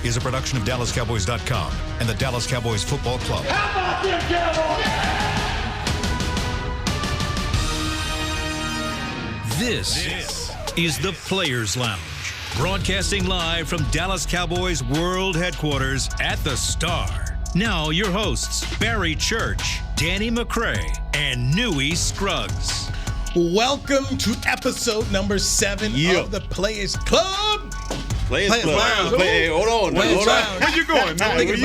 is a production of DallasCowboys.com and the Dallas Cowboys Football Club. How about them Cowboys? This is the Players Lounge, broadcasting live from Dallas Cowboys World Headquarters at the Star. Now your hosts, Barry Church, Danny McCray, and Newy Scruggs. Welcome to episode number 7 of the Players Club. Players Club. Hold on. Where you going? Where you going? Because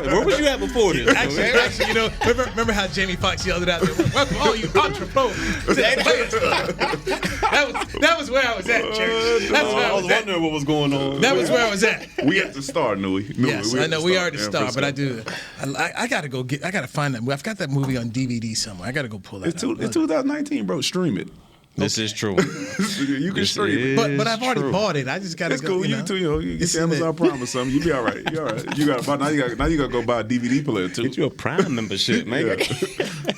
Where was you at before this? Actually, remember how Jamie Foxx yelled it out there? Welcome all you entrepreneurs to the Players Club. That was where I was at, Church. I was wondering what was going on. That was where I was at. We at the Star, Newy. Yes, I know we are the Star, but I gotta go I gotta find that. I've got that movie on DVD somewhere. I gotta go pull that. It's 2019, bro. Stream it. This is true. You can stream it. But I've already bought it. I just gotta It's go. cool. You get the Amazon Prime or something. You be all right. You all right. You got now. You got to go buy a DVD player too. Get you a Prime membership, man. Yeah.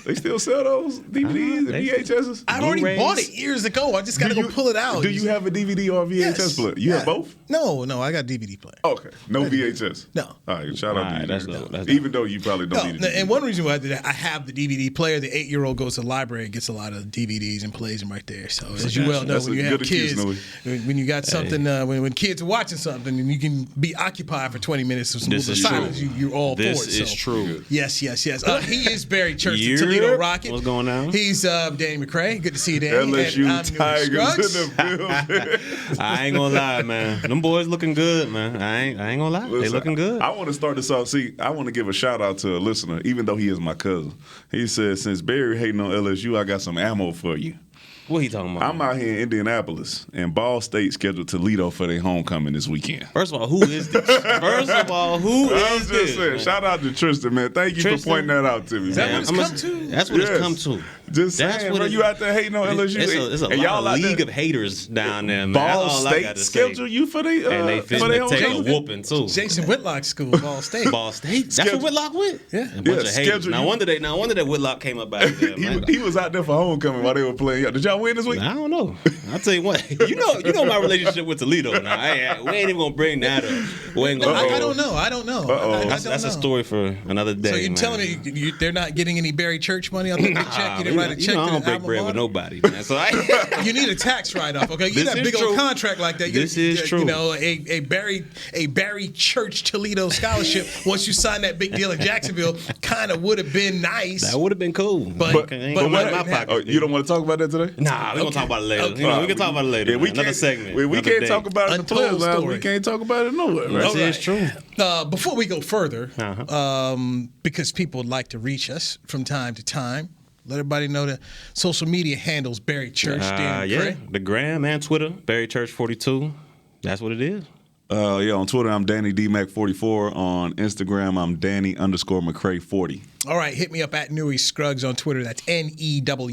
They still sell those DVDs and VHSs. I already bought it years ago. I just gotta go pull it out. Do you have a DVD or a VHS player? You have both? No, I got DVD player. Okay, no VHS. No. All right, shout out to you. That's Even though you probably don't need it. And one reason why I did that, I have the DVD player. The 8-year-old goes to the library and gets a lot of DVDs and plays them right there. So as you well know, when you have kids, when you got something, when kids are watching something and you can be occupied for 20 minutes of some silence, you're all for it. This is true. Yes. He is Barry Church, the Toledo Rocket. What's going on? He's Danny McCray. Good to see you, Danny. LSU and I'm Tigers in the building. I ain't gonna lie, man. Them boys looking good, man. I ain't gonna lie. Listen, they looking good. I want to start this off. See, I want to give a shout out to a listener, even though he is my cousin. He said, since Barry hating on LSU, I got some ammo for you. What he talking about? I'm out here in Indianapolis, and Ball State scheduled Toledo for their homecoming this weekend. First of all, who is this? Who is this? Saying, shout out to Tristan, man. Thank you for pointing that out to me. That's what it's come to? That's what it's come to. Just saying, bro, you out there hating on LSU. It's a lot of league of haters down there, man. Ball State schedule you for their and they fit to take a whooping, too. Jason Whitlock's school, Ball State. Ball State? That's where Whitlock went? Yeah. A bunch of haters. No wonder that Whitlock came up out there, man. He was out there for homecoming while they were playing. Did y'all win this week? I don't know. I'll tell you what. You know my relationship with Toledo now. We ain't even gonna bring that up. We ain't gonna. I don't know. That's a story for another day. So you're telling me they're not getting any Barry Church money? I'll take a check. You didn't write a check. I don't break bread with nobody, man. So you need a tax write-off. Okay, you got a big old contract like that. This is true. You know, a Barry Church Toledo scholarship. Once you sign that big deal in Jacksonville, kind of would have been nice. That would have been cool. But my pocket. You don't want to talk about that today? Nah, we're gonna talk about it later. Okay. We can talk about it later. Yeah, another segment. We can't talk about it in the Players Lounge. We can't talk about it nowhere. Right? This is true. Before we go further, because people would like to reach us from time to time, let everybody know the social media handles Barry Church. The gram and Twitter, Barry Church 42. That's what it is. On Twitter, I'm Danny DMac44. On Instagram, I'm Danny_McCray40. All right, hit me up at Newy Scruggs on Twitter. That's NEWYSCRUGGS,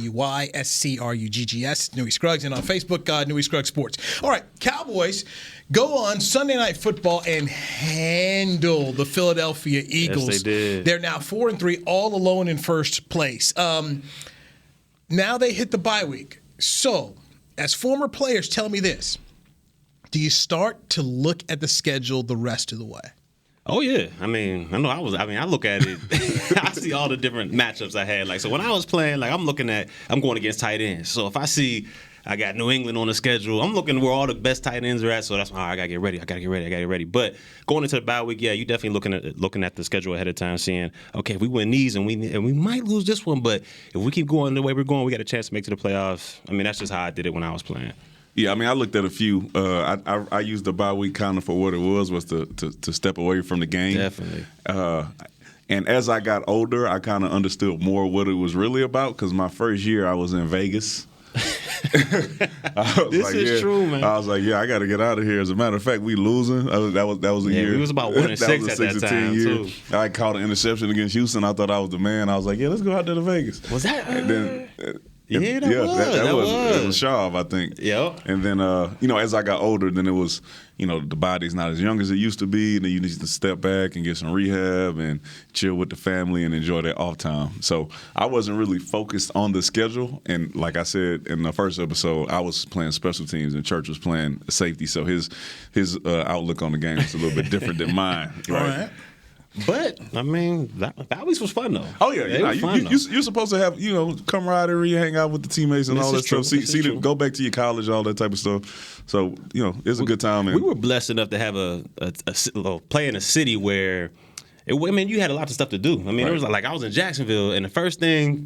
Newy Scruggs. And on Facebook, Newy Scruggs Sports. All right, Cowboys go on Sunday Night Football and handle the Philadelphia Eagles. Yes, they did. They're now 4-3, all alone in first place. Now they hit the bye week. So, as former players, tell me this. Do you start to look at the schedule the rest of the way? Oh, yeah. I look at it. I see all the different matchups I had. So when I was playing, I'm going against tight ends. So if I see I got New England on the schedule, I'm looking where all the best tight ends are at. So that's why I got to get ready. But going into the bye week, you definitely looking at the schedule ahead of time, seeing, okay, if we win these and we might lose this one, but if we keep going the way we're going, we got a chance to make it to the playoffs. That's just how I did it when I was playing. Yeah, I looked at a few. I used the bye week kind of for what it was to step away from the game. Definitely. And as I got older, I kind of understood more what it was really about because my first year I was in Vegas. This is true, man. I was like, I got to get out of here. As a matter of fact, we losing. That was a year. We was about 1-6 at that time, too. I caught an interception against Houston. I thought I was the man. I was like, let's go out there to Vegas. Was that? And then, Yeah, that was. It was Shaw, I think. Yep. And then, as I got older, then it was, the body's not as young as it used to be, and then you need to step back and get some rehab and chill with the family and enjoy that off time. So I wasn't really focused on the schedule. And like I said in the first episode, I was playing special teams and Church was playing safety. So his outlook on the game was a little bit different than mine. Right? All right. But I mean, that always was fun though. Oh yeah, you're supposed to have camaraderie, hang out with the teammates and all that stuff. Go back to your college, all that type of stuff. So it's a good time. We were blessed enough to have a play in a city where. You had a lot of stuff to do. I mean, It was like I was in Jacksonville, and the first time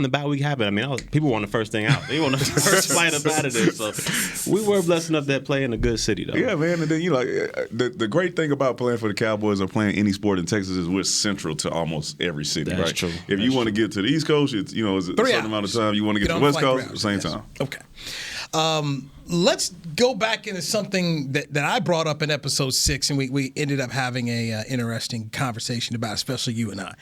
the bye week happened, people were on the first thing out. They were on the first flight up out of there. So we were blessed enough to play in a good city, though. Yeah, man. And then the great thing about playing for the Cowboys or playing any sport in Texas is we're central to almost every city. That's right? true. If you want to get to the East Coast, it's a certain amount of time. You want to get to the West Coast at the same time. Okay. Let's go back into something that I brought up in episode 6, and we ended up having a interesting conversation about, especially you and I,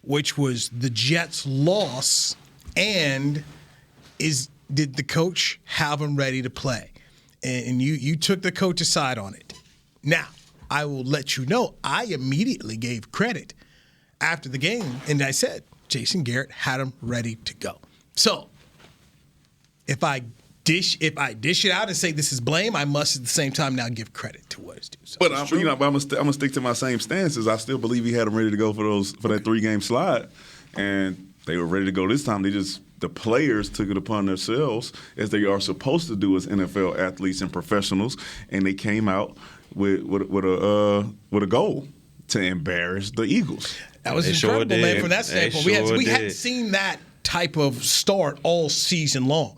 which was the Jets' loss, and did the coach have them ready to play? And you took the coach's side on it. Now, I will let you know, I immediately gave credit after the game, and I said Jason Garrett had them ready to go. So, if I dish it out and say this is blame, I must at the same time now give credit to what is due. So but I'm gonna stick to my same stances. I still believe he had them ready to go for that 3-game slide, and they were ready to go this time. The players took it upon themselves, as they are supposed to do as NFL athletes and professionals, and they came out with a goal to embarrass the Eagles. That was incredible, man. From that standpoint, we hadn't seen that type of start all season long.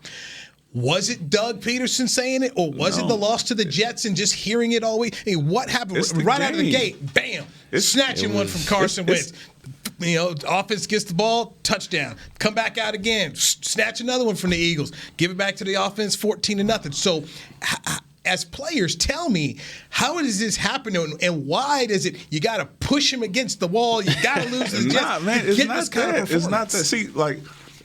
Was it Doug Peterson saying it, or was it the loss to the Jets and just hearing it all week? Hey, what happened right out of the gate? Bam! Snatching one from Carson Wentz. Offense gets the ball, touchdown. Come back out again, snatch another one from the Eagles. Give it back to the offense, 14-0. So, as players, tell me, how does this happen, and why does it? You got to push him against the wall. You got to lose to the Jets. Man, it's not that. It's not that. See, like.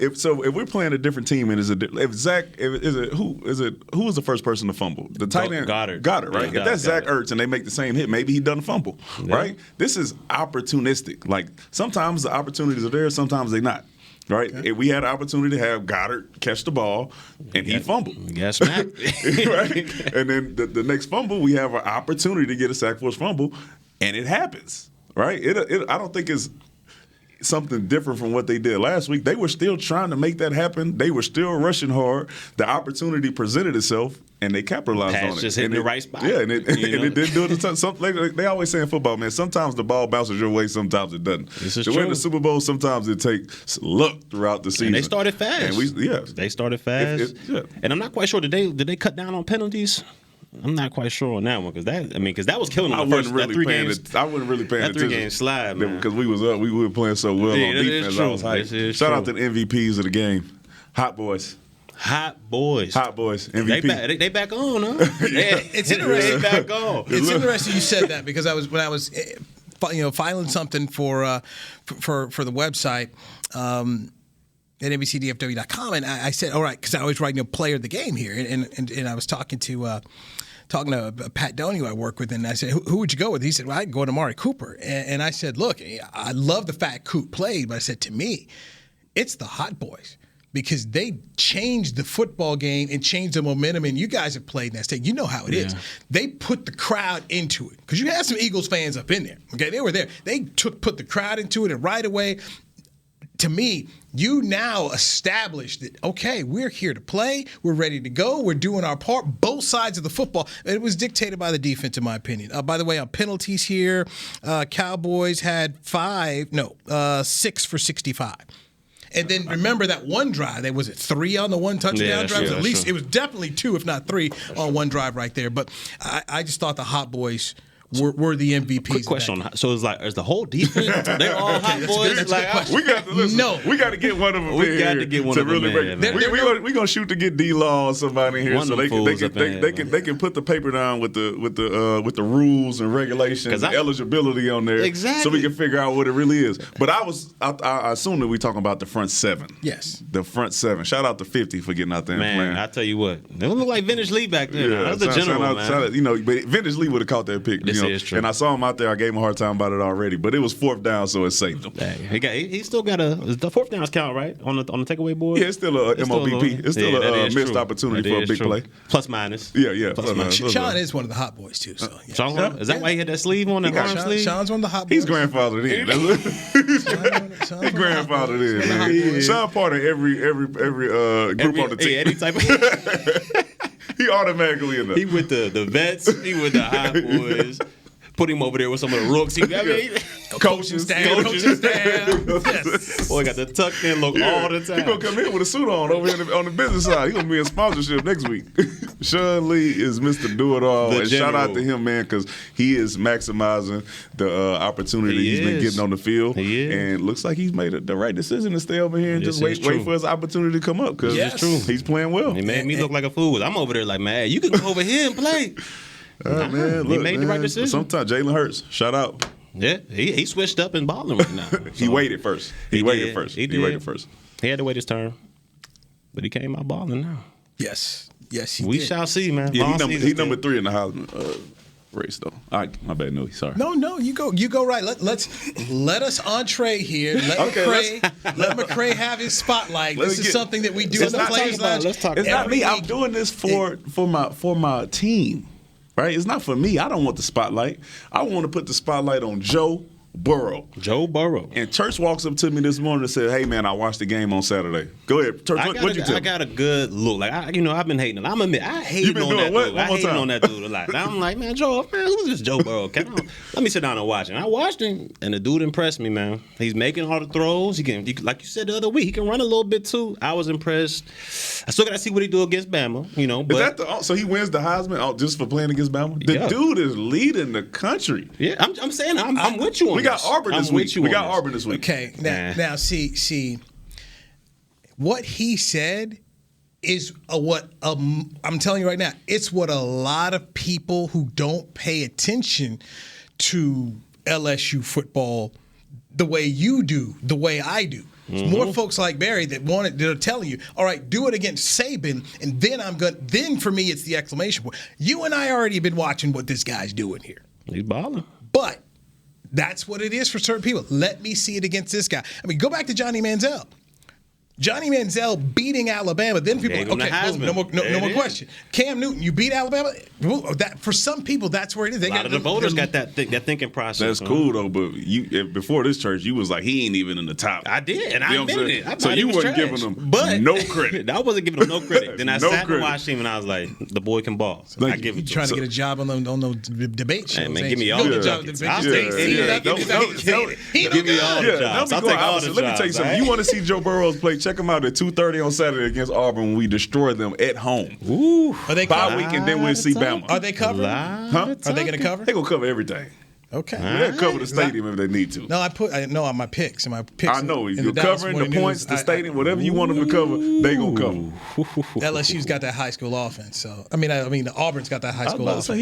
If we're playing a different team, and who was the first person to fumble? The tight end Goddard, right? If that's Zach Ertz and they make the same hit, maybe he doesn't fumble, right? This is opportunistic. Like sometimes the opportunities are there, sometimes they're not. Right? Okay. If we had an opportunity to have Goddard catch the ball and he fumbled. Yes, Matt. Right? And then the next fumble, we have an opportunity to get a sack for his fumble, and it happens. Right? I don't think it's something different from what they did last week. They were still trying to make that happen. They were still rushing hard. The opportunity presented itself, and they capitalized on it. Just hitting the right spot. Yeah, and it didn't do it. They always say in football, man, sometimes the ball bounces your way, sometimes it doesn't. This is to true. win the Super Bowl, sometimes it takes luck throughout the season. And they started fast. And they started fast. And I'm not quite sure, did they cut down on penalties? I'm not quite sure on that one because that was killing them. I wasn't really paying attention. That 3-game slide, man, because we were playing so well on defense. I was hyped. Shout out to the MVPs of the game, Hot Boys. MVP. They back on, huh? It's interesting. Back on. It's interesting you said that because when I was filing something for the website. At NBCDFW.com, and I said, all right, because I always write player of the game here, and I was talking to Pat Doney, who I work with, and I said, who would you go with? He said, well, I'd go to Amari Cooper, and I said, look, I love the fact Coop played, but I said, to me, it's the Hot Boys. Because they changed the football game and changed the momentum, and you guys have played in that state. You know how it is. They put the crowd into it. Because you had some Eagles fans up in there. Okay, they were there. They put the crowd into it, and right away, to me, you now established that, okay, we're here to play. We're ready to go. We're doing our part. Both sides of the football. It was dictated by the defense, in my opinion. By the way, on penalties here, Cowboys had 6 for 65. And then remember that one drive, was it 3 on the one touchdown drive? At least it was definitely 2, if not 3, on one drive right there. But I just thought the Hot Boys were the MVPs. Quick question. So it's like, is the whole defense, they're all hot boys? Like, we got to listen. No. We got to get one of them. We got to get one of them. We're gonna shoot to get D-Law or somebody in here so they can put the paper down with the rules and regulations and eligibility on there. Exactly. So we can figure out what it really is. But I assume that we talking about the front seven. Yes. The front seven. Shout out to 50 for getting out there and playing. I tell you what, they look like vintage Lee back then. Yeah, that was the general, man. But vintage Lee would have caught that pick. This is true. And I saw him out there. I gave him a hard time about it already. But it was 4th down, so it's safe. He still got the 4th downs count, right? On the takeaway board? Yeah, it's still a MOBP. It's still a missed opportunity for a big play. Plus minus. Yeah. Sean is one of the hot boys, too. So, yeah. Sean, is that why he had that sleeve on, that arm sleeve? Sean's one of the hot boys. He's grandfathered in. He's grandfathered in. Sean part of every group on the team. Any type of... He automatically in there. He with the vets. He with the hot boys. Put him over there with some of the rooks. Coaching staff. Yes. Boy, got the tucked in look all the time. He gonna come in with a suit on over here on the business side. He gonna be in sponsorship next week. Sean Lee is Mr. Do It All, and shout out to him, man, because he is maximizing the opportunity he's been getting on the field, and looks like he's made the right decision to stay over here and just wait for his opportunity to come up because he's playing well. He made me look like a fool. I'm over there like, man, you can go over here and play. Man, he made the right decision. Sometimes Jalen Hurts, shout out. Yeah, he switched up and balling right now. He waited first. He waited first. He had to wait his turn, but he came out balling now. Yes, he we did. shall see, man. Yeah, he's number 3 in the Heisman race, though. All right, my bad, Newy. Sorry. No, you go right. Let us entree here. Let McCray have his spotlight. This is something that we do in the Players Lounge. Let's talk. It's not me. I'm doing this for my team. Right? It's not for me. I don't want the spotlight. I want to put the spotlight on Joe Burrow. And Church walks up to me this morning and said, "Hey, man, I watched the game on Saturday." Go ahead, Church. What'd you tell me? I got a good look. Like I've been hating. I'm admit I hated on that dude. I hated on that dude a lot. I'm like, man, who's this Joe Burrow? Let me sit down and watch him. I watched him, and the dude impressed me, man. He's making all the throws. He can, like you said the other week, he can run a little bit too. I was impressed. I still got to see what he do against Bama. But so he wins the Heisman just for playing against Bama? The dude is leading the country. Yeah, I'm saying I'm with you on we got Auburn this week. Okay, now see, what he said is I'm telling you right now. It's what a lot of people who don't pay attention to LSU football the way you do, the way I do. Mm-hmm. More folks like Barry that are telling you, all right, do it against Saban, and then for me it's the exclamation point. You and I already been watching what this guy's doing here. He's balling, but that's what it is for certain people. Let me see it against this guy. I mean, go back to Johnny Manziel. Johnny Manziel beating Alabama. Then people, no more question. Cam Newton, you beat Alabama. That for some people, that's where it is. A lot of the voters got that thinking process. That's cool though. But before this church, you was like, he ain't even in the top. I did, and I admitted it. So you wasn't giving him no credit. I wasn't giving him no credit. Then I sat and watched him, and I was like, the boy can ball. So I give it to him. Trying to get a job on those debate shows. Hey, man, give me all the jobs. Give me all the jobs. I'll take all the jobs. Let me tell you something. You want to see Joe Burrow play? Check him out at 2:30 on Saturday against Auburn when we destroy them at home. Ooh. Are they bye week and then we'll see Bama. Are they covering? Are they going to cover? They're going to cover everything. Okay. They'll cover the stadium if they need to. No, I know on my picks. I know. You're covering the points, the stadium, whatever you want them to cover, they going to cover. LSU's got that high school offense. So I mean, Auburn's got that high school offense. I'm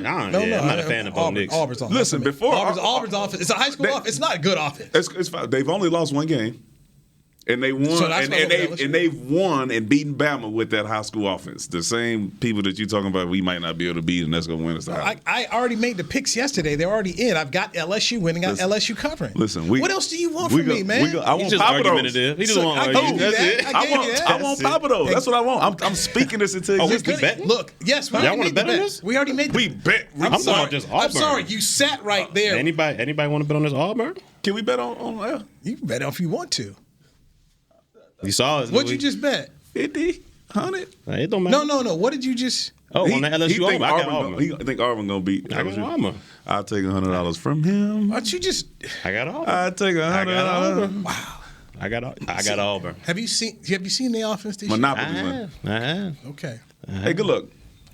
not a fan of both Knicks. Auburn's offense. Listen, before Auburn's offense, it's a high school offense. It's not a good offense. It's fine. They've only lost one game. And they won, and they've won and beaten Bama with that high school offense. The same people that you're talking about, we might not be able to beat, and that's going to win us. I already made the picks yesterday. They're already in. I've got LSU winning, got LSU covering. Listen, what else do you want from me, man? I want Papa. He just want argue. That's it. I want Papa though. That's what I want. I'm speaking this into existence. Look, yes, we already made the bet. We already made the bet. I'm sorry. You sat right there. Anybody want to bet on this Auburn? Can we bet on? You can bet if you want to. You saw it. What'd you just bet? 50, 100? It don't matter. No. What did you just? On the LSU Auburn. I got Auburn. I think Auburn going to beat LSU. I got Auburn. I'll take $100 from him. Why don't you just? I got Auburn. I'll take $100. Wow. I got Auburn. Have you seen the offense this year? Monopoly. I have. Okay. Hey, good luck.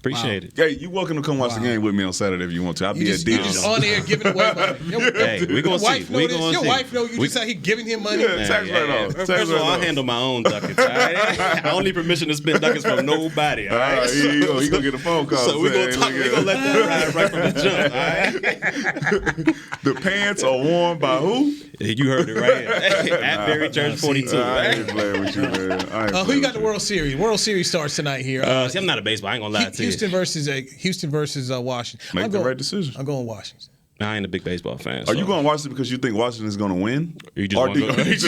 Appreciate it. Hey, you're welcome to come watch the game with me on Saturday if you want to. I'll be at D's. You just on air giving away money. Hey, we're going to see. Your wife know you just out here giving him money. Yeah, tax write-off. First of all, I handle my own ducats. All right? I don't need permission to spend ducats from nobody. All right? Here you go. You're going to get a phone call. So we're going to let that ride right from the jump. All right? The pants are worn by who? You heard it right here. At Berry Church 42. I ain't playing with you, man. Who you got the World Series? World Series starts tonight here. See, I'm not a baseball. I ain't going to lie to you. Houston versus Washington. Make the right decision. I'm going Washington. I ain't a big baseball fan. Are you going to Washington because you think Washington is going to win? Or you just want to go against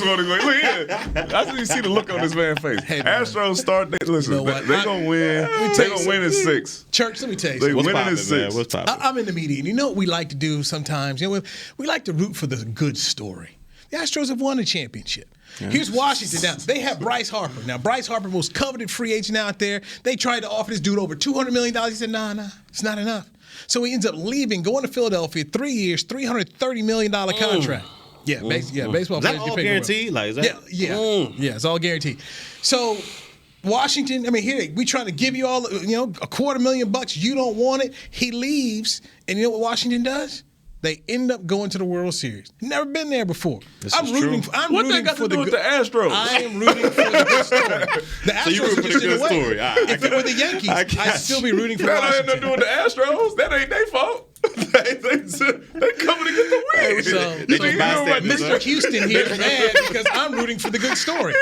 Look here. I just see the look on this man's face. Hey, man. Astros start. Listen, they're going to win. They're going to win in 6. Church, let me tell you something. What's winning in 6. What's poppin'? I'm in the media, and you know what we like to do sometimes? We like to root for the good story. The Astros have won a championship. Yeah. Here's Washington now. They have Bryce Harper. Now, Bryce Harper, most coveted free agent out there. They tried to offer this dude over $200 million. He said, nah, it's not enough. So he ends up leaving, going to Philadelphia, 3 years, $330 million contract. Yeah, baseball players. Is that all guaranteed? Like, is that? Yeah, it's all guaranteed. So Washington, here we trying to give you all, $250,000. You don't want it. He leaves, and you know what Washington does? They end up going to the World Series. Never been there before. I'm rooting for the Astros? I am rooting for the good story. The Astros so you root for the good story. If it were the Yankees, I'd still be rooting for Washington. That ain't nothing to do with the Astros. That ain't their fault. they coming to get the win. Mr. Houston here is mad because I'm rooting for the good story.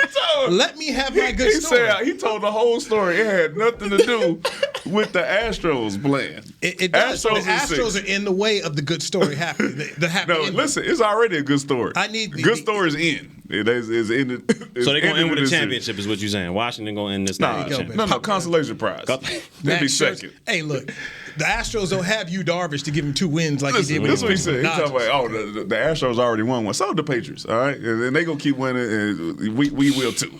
Let me have my good story. He told the whole story. It had nothing to do with the Astros playing. It does. The Astros are in the way of the good story happening. Listen, it's already a good story. Good story is in. It is in. So they're going to end with a championship, is what you're saying. Washington going to end this championship. No, consolation prize. They'll be second. Hey, look, the Astros don't have Yu Darvish to give him 2 wins like he did with That's what he said. He's talking about, the Astros already won one. So did the Patriots, all right? And they going to keep winning, and we will too.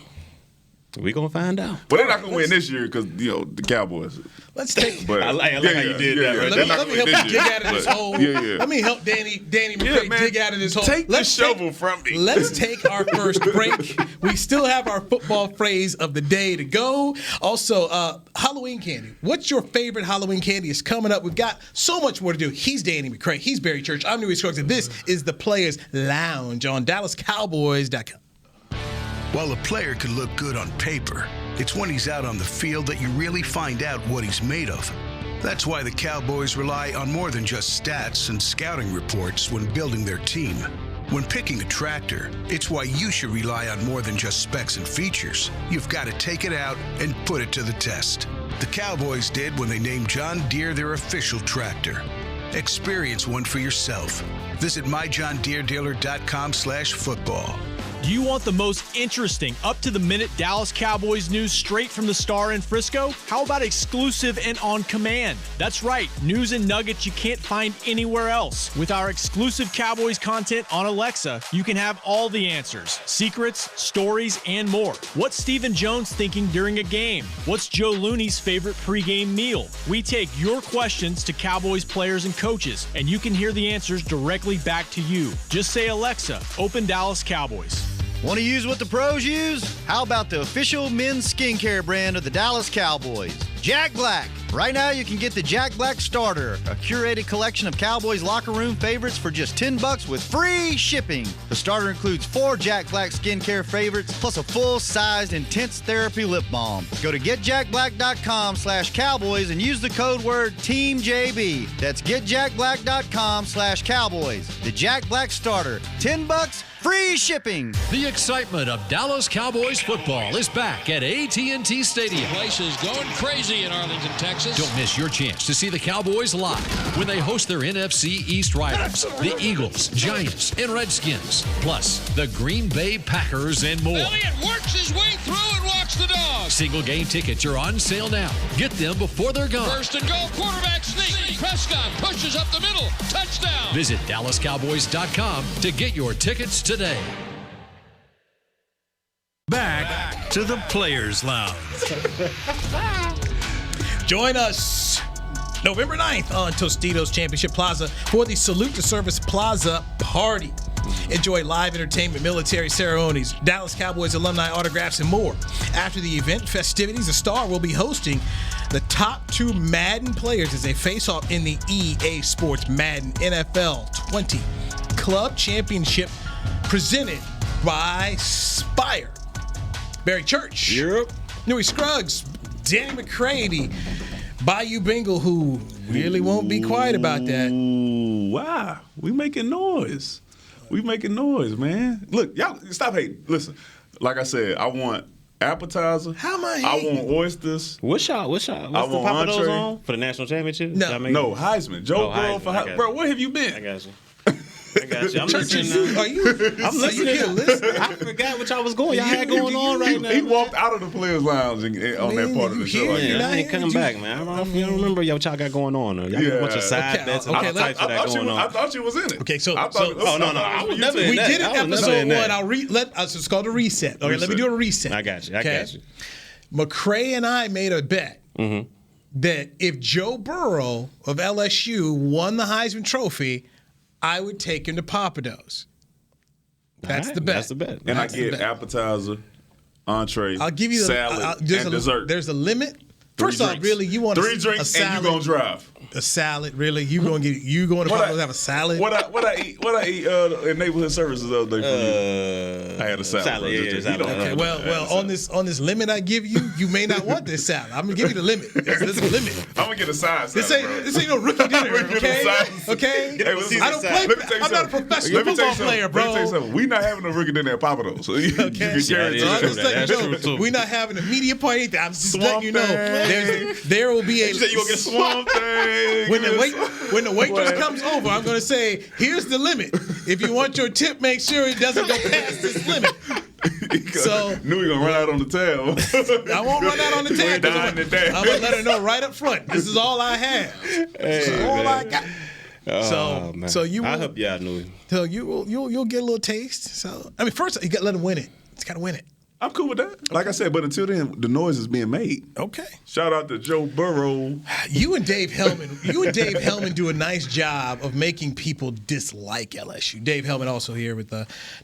We gonna find out. But they're not gonna win this year because the Cowboys. Let's take. But I like how you did that. Right? Let me help you dig out of this hole. Let me help Danny McCray dig out of this hole. Take the shovel from me. Let's take our first break. We still have our football phrase of the day to go. Also, Halloween candy. What's your favorite Halloween candy? Is coming up. We've got so much more to do. He's Danny McCray. He's Berry Church. I'm Newy Scruggs, and this is the Players Lounge on DallasCowboys.com. While a player could look good on paper, it's when he's out on the field that you really find out what he's made of. That's why the Cowboys rely on more than just stats and scouting reports when building their team. When picking a tractor, it's why you should rely on more than just specs and features. You've got to take it out and put it to the test. The Cowboys did when they named John Deere their official tractor. Experience one for yourself. Visit myjohndeeredealer.com/football. Do you want the most interesting, up-to-the-minute Dallas Cowboys news straight from the Star in Frisco? How about exclusive and on command? That's right, news and nuggets you can't find anywhere else. With our exclusive Cowboys content on Alexa, you can have all the answers, secrets, stories, and more. What's Stephen Jones thinking during a game? What's Joe Looney's favorite pregame meal? We take your questions to Cowboys players and coaches, and you can hear the answers directly back to you. Just say, Alexa, open Dallas Cowboys. Want to use what the pros use? How about the official men's skincare brand of the Dallas Cowboys, Jack Black? Right now, you can get the Jack Black Starter, a curated collection of Cowboys locker room favorites for just $10 with free shipping. The starter includes 4 Jack Black skincare favorites, plus a full-sized intense therapy lip balm. Go to getjackblack.com/Cowboys and use the code word TEAMJB. That's getjackblack.com/Cowboys. The Jack Black Starter, $10, free shipping. The excitement of Dallas Cowboys football is back at AT&T Stadium. The place is going crazy in Arlington, Texas. Don't miss your chance to see the Cowboys live when they host their NFC East rivals, the Eagles, Giants, and Redskins, plus the Green Bay Packers and more. Elliott works his way through and walks the dog. Single game tickets are on sale now. Get them before they're gone. First and goal, quarterback sneak. Prescott pushes up the middle. Touchdown. Visit DallasCowboys.com to get your tickets today. Back to the Players Lounge. Join us November 9th on Tostitos Championship Plaza for the Salute to Service Plaza Party. Enjoy live entertainment, military ceremonies, Dallas Cowboys alumni autographs, and more. After the event festivities, the Star will be hosting the top 2 Madden players as they face off in the EA Sports Madden NFL 20 Club Championship presented by Spire. Barry Church. Yep. Newy Scruggs. Danny McCray, the Bayou Bengal, who really won't be quiet about that. Wow. We making noise. We making noise, man. Look, y'all, stop hating. Listen, like I said, I want appetizer. How am I hating? I want oysters. What's the Papados on? For the national championship? No, Heisman. Joe Burrow for Heisman. Bro, where have you been? I got you. I'm listening. I'm listening. I forgot what y'all was going. Y'all had going on right now. He walked out of the players' lounge on that part of the show. I ain't coming back, man. I don't remember what y'all got going on. Y'all got a bunch of side bets and all types of that going on. I thought you was in it. Okay, so no, I was never in that. We did it episode 1. It's called a reset. Okay, let me do a reset. I got you. McCray and I made a bet that if Joe Burrow of LSU won the Heisman Trophy, I would take him to Papados. That's the bet. That's the bet. And I get appetizer, entree, I'll give you salad, and dessert. There's a limit. First off, really, you want 3 drinks a salad, and you gonna drive. A salad, really? You going to Papados have a salad? What I eat in neighborhood services the other day for you? I had a salad. Okay, well, on this limit I give you, you may not want this salad. I'm gonna give you the limit. There's a limit. I'm gonna get a side salad. This ain't no rookie dinner, okay? Hey, I don't play. I'm not a professional football player, bro. Let me tell you something. We not having a rookie dinner at Papados. So you can guarantee that. We're not having a media party. I'm just letting you know. There will be a. You said you gonna get swamp thing. When the waitress comes over, I'm going to say, here's the limit. If you want your tip, make sure it doesn't go past this limit. So knew he gonna run out on the tab. I won't run out on the tab. I'm gonna let her know right up front. This is all I have. This is all I got. So you will, I hope y'all knew. So you'll get a little taste. So I mean, first you got to let him win it. It's got to win it. I'm cool with that. Like I said, but until then, the noise is being made. Okay. Shout out to Joe Burrow. You and Dave Hellman do a nice job of making people dislike LSU. Dave Hellman also here with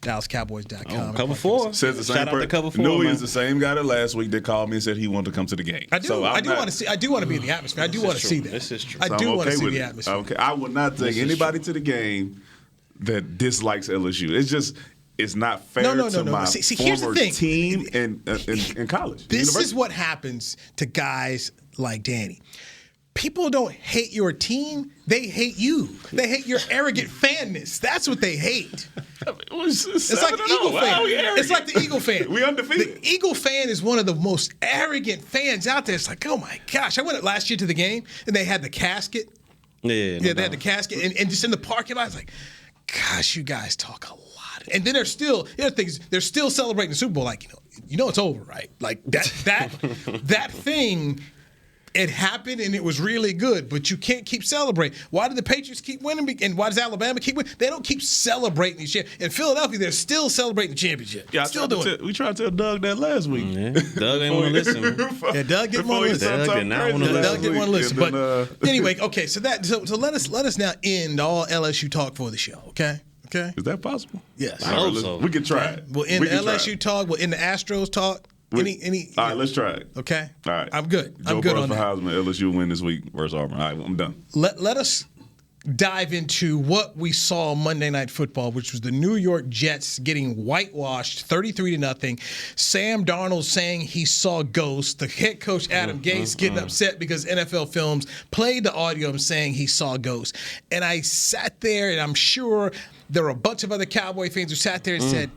DallasCowboys.com. Cover 4. Says the same Shout out to Cover 4. Newy is the same guy that last week that called me and said he wanted to come to the game. I do want to be in the atmosphere. I do want to see that. This is true. I do want to see the atmosphere. Okay. I would not take anybody to the game that dislikes LSU. It's not fair to my former team in college. This is what happens to guys like Danny. People don't hate your team. They hate you. They hate your arrogant fanness. That's what they hate. It's like the Eagle fan. It's like the Eagle fan. We undefeated. The Eagle fan is one of the most arrogant fans out there. It's like, oh my gosh. I went last year to the game, and they had the casket. They had the casket. And just in the parking lot, it's like, gosh, you guys talk a lot. And then they're still celebrating the Super Bowl like, you know it's over, right? Like that thing, it happened and it was really good, but you can't keep celebrating. Why do the Patriots keep winning and why does Alabama keep winning? They don't keep celebrating the championship. In Philadelphia, they're still celebrating the championship. Yeah, we tried to tell Doug that last week. Yeah. Doug ain't want to listen. Yeah, Doug didn't want to listen. Doug didn't want to listen. But anyway, okay, so let us now end all LSU talk for the show, okay? Okay. Is that possible? Yes. I hope so. We can try it. We'll end the LSU talk. We'll end the Astros talk. All right, let's try it. Okay. All right. I'm good. Joe I'm good Burrow on for that. Heisman, LSU win this week versus Auburn. All right, I'm done. Let us dive into what we saw on Monday Night Football, which was the New York Jets getting whitewashed 33-0. Sam Darnold saying he saw ghosts. The head coach, Adam Gase, getting upset because NFL Films played the audio of him saying he saw ghosts. And I sat there, and I'm sure there were a bunch of other Cowboy fans who sat there and said,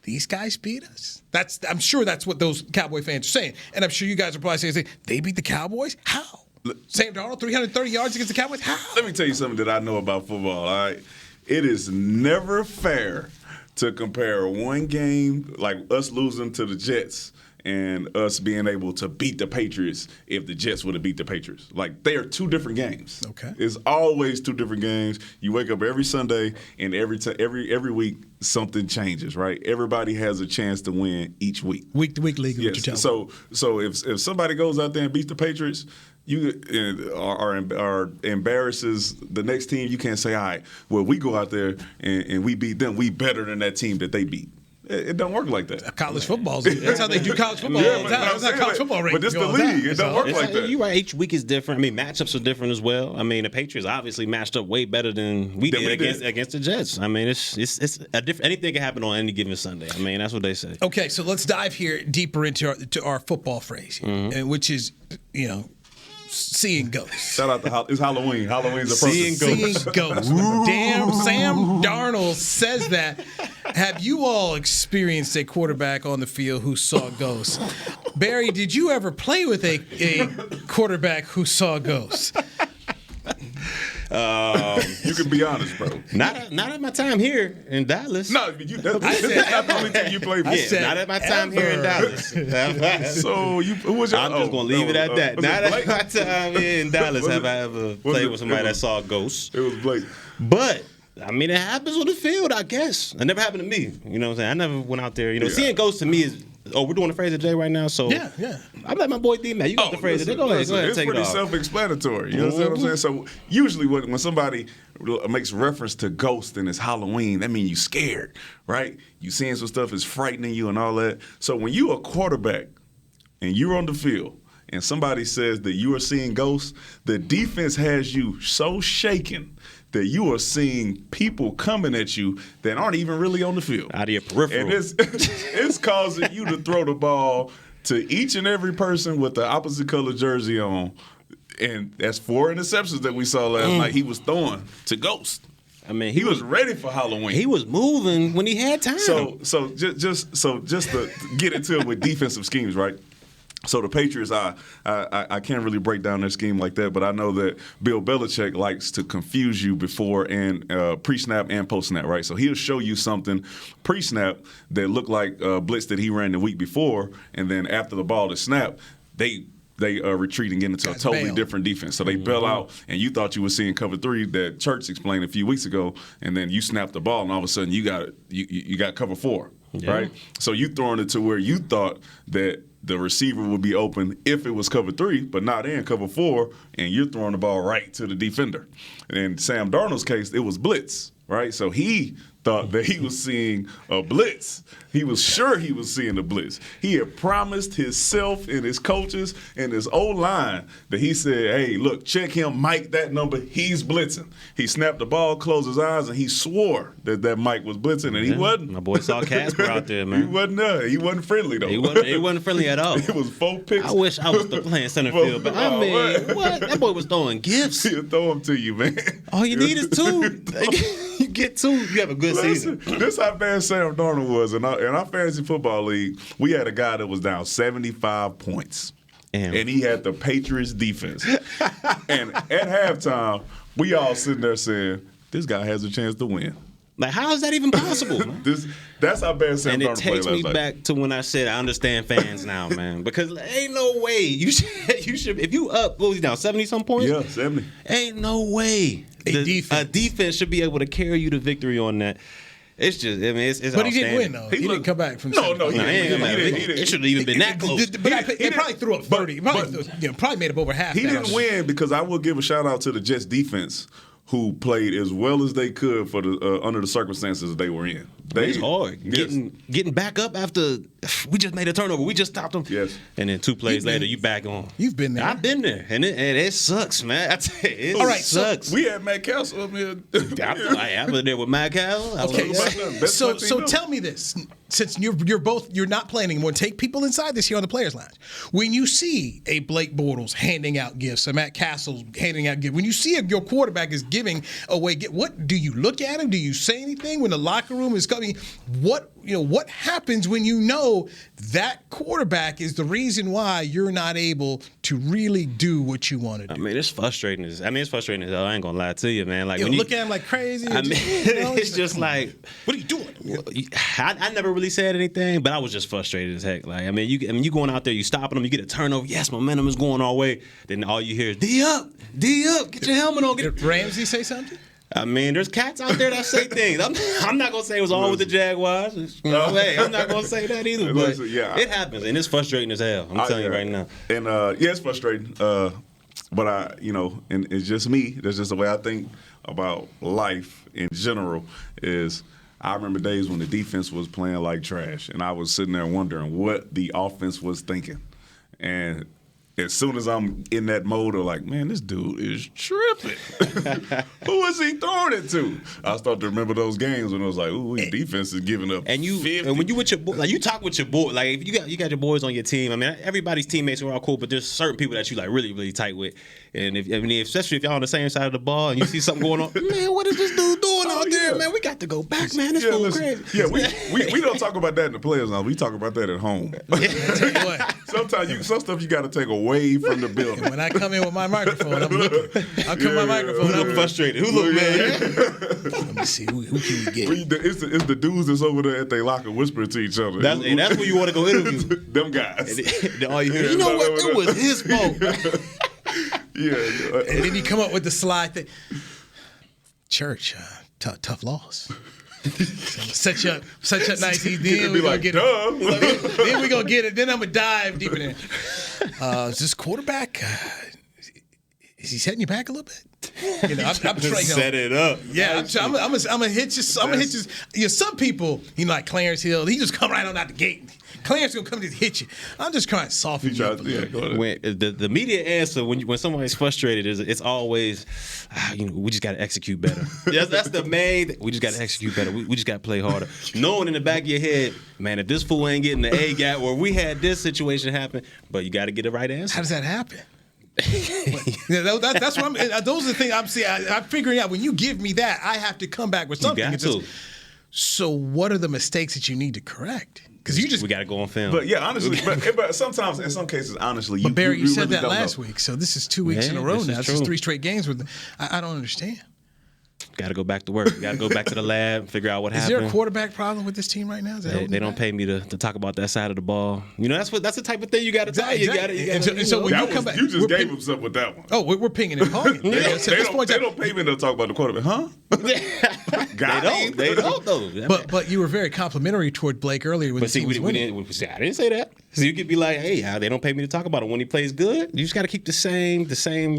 these guys beat us. I'm sure that's what those Cowboy fans are saying. And I'm sure you guys are probably saying, they beat the Cowboys? How? Sam Darnold, 330 yards against the Cowboys? How? Let me tell you something that I know about football, all right? It is never fair to compare one game, like us losing to the Jets, and us being able to beat the Patriots if the Jets would have beat the Patriots. Like, they are two different games. Okay. It's always two different games. You wake up every Sunday, and every week something changes, right? Everybody has a chance to win each week. Week to week league, yes. What you're telling me. So if somebody goes out there and beats the Patriots, you are embarrasses the next team, you can't say, all right, well, we go out there and we beat them. We better than that team that they beat. It don't work like that. College football. That's how they do college football all the time. That's how college football rankings. But it's the league. It don't work like that. You're right. Each week is different. I mean, matchups are different as well. I mean, the Patriots obviously matched up way better than we did against the Jets. I mean, it's a different. Anything can happen on any given Sunday. I mean, that's what they say. Okay, so let's dive here deeper into our football phrase, which is, seeing ghosts. Shout out to it's Halloween. Halloween's approaching. Seeing ghosts. Damn, Sam Darnold says that. Have you all experienced a quarterback on the field who saw ghosts? Barry, did you ever play with a quarterback who saw ghosts? You can be honest, bro. Not at my time here in Dallas. No, this is not the only team you played with. Not at my time here in Dallas. So who was your? I'm just gonna leave it at that. Not at my time here in Dallas have I ever played with somebody that saw ghosts. It was Blake. But I mean, it happens on the field, I guess. It never happened to me. You know what I'm saying? I never went out there. Seeing ghosts to me is. Oh, we're doing the phrase of Jay right now, so yeah. I'm like my boy D-Man. You got the phrase. Go ahead, it's take it off. It's pretty self-explanatory. You know what I'm saying? So usually when somebody makes reference to ghost and it's Halloween, that means you scared, right? You seeing some stuff is frightening you and all that. So when you a quarterback and you're on the field and somebody says that you are seeing ghosts, the defense has you so shaken that you are seeing people coming at you that aren't even really on the field. Out of your peripheral. And it's causing you to throw the ball to each and every person with the opposite color jersey on. And that's 4 interceptions that we saw last night he was throwing to Ghost. I mean, he was ready for Halloween. He was moving when he had time. So just to get into it with defensive schemes, right? So the Patriots, I can't really break down their scheme like that, but I know that Bill Belichick likes to confuse you before and pre-snap and post-snap, right? So he'll show you something pre-snap that looked like a blitz that he ran the week before, and then after the ball is snapped, they retreat and get into a totally different defense. So they bail out, and you thought you were seeing cover 3 that Church explained a few weeks ago, and then you snapped the ball, and all of a sudden you got cover 4, right? So you throwing it to where you thought that the receiver would be open if it was cover 3, but not in cover 4, and you're throwing the ball right to the defender. And in Sam Darnold's case, it was blitz, right? So he thought that he was seeing a blitz. He was sure he was seeing a blitz. He had promised himself and his coaches and his O-line that he said, hey, look, check him, Mike, that number, he's blitzing. He snapped the ball, closed his eyes, and he swore that Mike was blitzing, and he wasn't. My boy saw Casper out there, man. He wasn't there. He wasn't friendly, though. He wasn't friendly at all. It was 4 picks. I wish I was playing center field, but I mean, what? That boy was throwing gifts. He'll throw them to you, man. All you need is 2. You get 2, you have a good season. This how bad Sam Darnold was. In our fantasy football league, we had a guy that was down 75 points. And he had the Patriots defense. And at halftime, we all sitting there saying, this guy has a chance to win. Like, how is that even possible? That's how bad Sam Darnold played last night. And it takes me back to when I said I understand fans now, man. Because ain't no way you should if you up, what was he down, 70-some points? Yeah, 70. Ain't no way a defense should be able to carry you to victory on that. It's just, I mean, it's but he didn't win, though. He didn't come back from. No, he didn't. It shouldn't have even been that close. They probably threw up 30. He probably made up over half. He didn't win because I will give a shout out to the Jets defense, who played as well as they could for the under the circumstances they were in. It's hard. Getting back up after we just made a turnover. We just stopped them. Yes. And then 2 plays later, you back on. You've been there. I've been there. And it sucks, man. I tell you, it sucks. So we had Matt Castle up here. I was there with Matt Castle. Okay. So tell me this. Since you're not playing anymore, take people inside this here on the Players Lounge. When you see a Blake Bortles handing out gifts, a Matt Castle handing out gifts, when you see your quarterback is giving away gifts, what do you look at him? Do you say anything when the locker room is coming? What what happens when you know that quarterback is the reason why you're not able to really do what you want to do? I mean, it's frustrating. It's frustrating as hell. I ain't gonna lie to you, man. Like when you look at him like crazy. I mean, it's just like, what are you doing? I never really said anything, but I was just frustrated as heck. Like, you going out there, you stopping them, you get a turnover. Yes, momentum is going our way. Then all you hear is D up, get your helmet on. Did Ramsey say something? I mean, there's cats out there that say things. I'm not gonna say it was all with the Jaguars. Hey, I'm not gonna say that either. But it happens, and it's frustrating as hell. I'm telling you right now. And it's frustrating. But and it's just me. That's just the way I think about life in general. Is I remember days when the defense was playing like trash, and I was sitting there wondering what the offense was thinking, and as soon as I'm in that mode of like, man, this dude is tripping. Who is he throwing it to? I start to remember those games when it was like, ooh, defense is giving up. And 50. And when you with your boy, like you talk with your boy, like if you got your boys on your team. I mean, everybody's teammates are all cool, but there's certain people that you like really, really tight with. And especially if y'all on the same side of the ball and you see something going on, man, what is this dude doing out there, man? We got to go back, man. This fool crazy. Yeah, we don't talk about that in the players now. We talk about that at home. Sometimes some stuff you got to take away from the building. When I come in with my microphone, I'm looking. I'm frustrated. Who look, man? Let me see. Who can we get? It's the dudes that's over there at their locker whispering to each other. That's where you want to go interview. Them guys. And all you hear, you know what? It was his fault. Yeah. And then you come up with the slide thing. Church, tough loss. Such a nice. Then we gonna get it. Then we gonna get it. Then I'm gonna dive deeper in. Is this quarterback? Is he setting you back a little bit? I'm trying to set it up. Yeah, I'm gonna hit you. I'm gonna hit you. Some people, like Clarence Hill, he just come right on out the gate. Clarence gonna come to hit you. I'm just trying to soften you up. When the media answer when somebody's frustrated it's always, we just got to execute better. That's the main. We just got to execute better. We just got to play harder. Knowing in the back of your head, man, if this fool ain't getting the A gap, or we had this situation happen, but you got to get the right answer. How does that happen? That's what I'm. Those are the things I'm figuring out. When you give me that, I have to come back with something. You got to. So, what are the mistakes that you need to correct? Because we got to go on film. But yeah, honestly, but sometimes in some cases, honestly, but Barry, you said really that last week. So this is 2 weeks in a row now. This is 3 straight games with. I don't understand. Got to go back to work. Got to go back to the lab, figure out what happened. Is there a quarterback problem with this team right now? They don't pay me to talk about that side of the ball. That's the type of thing you got to tell. Exactly. So when you come back, you just gave him something with that one. Oh, we're pinging and ponging. They don't pay me to talk about the quarterback, huh? They don't though. But you were very complimentary toward Blake earlier. But see, I didn't say that. So you could be like, hey, they don't pay me to talk about it when he plays good. You just got to keep the same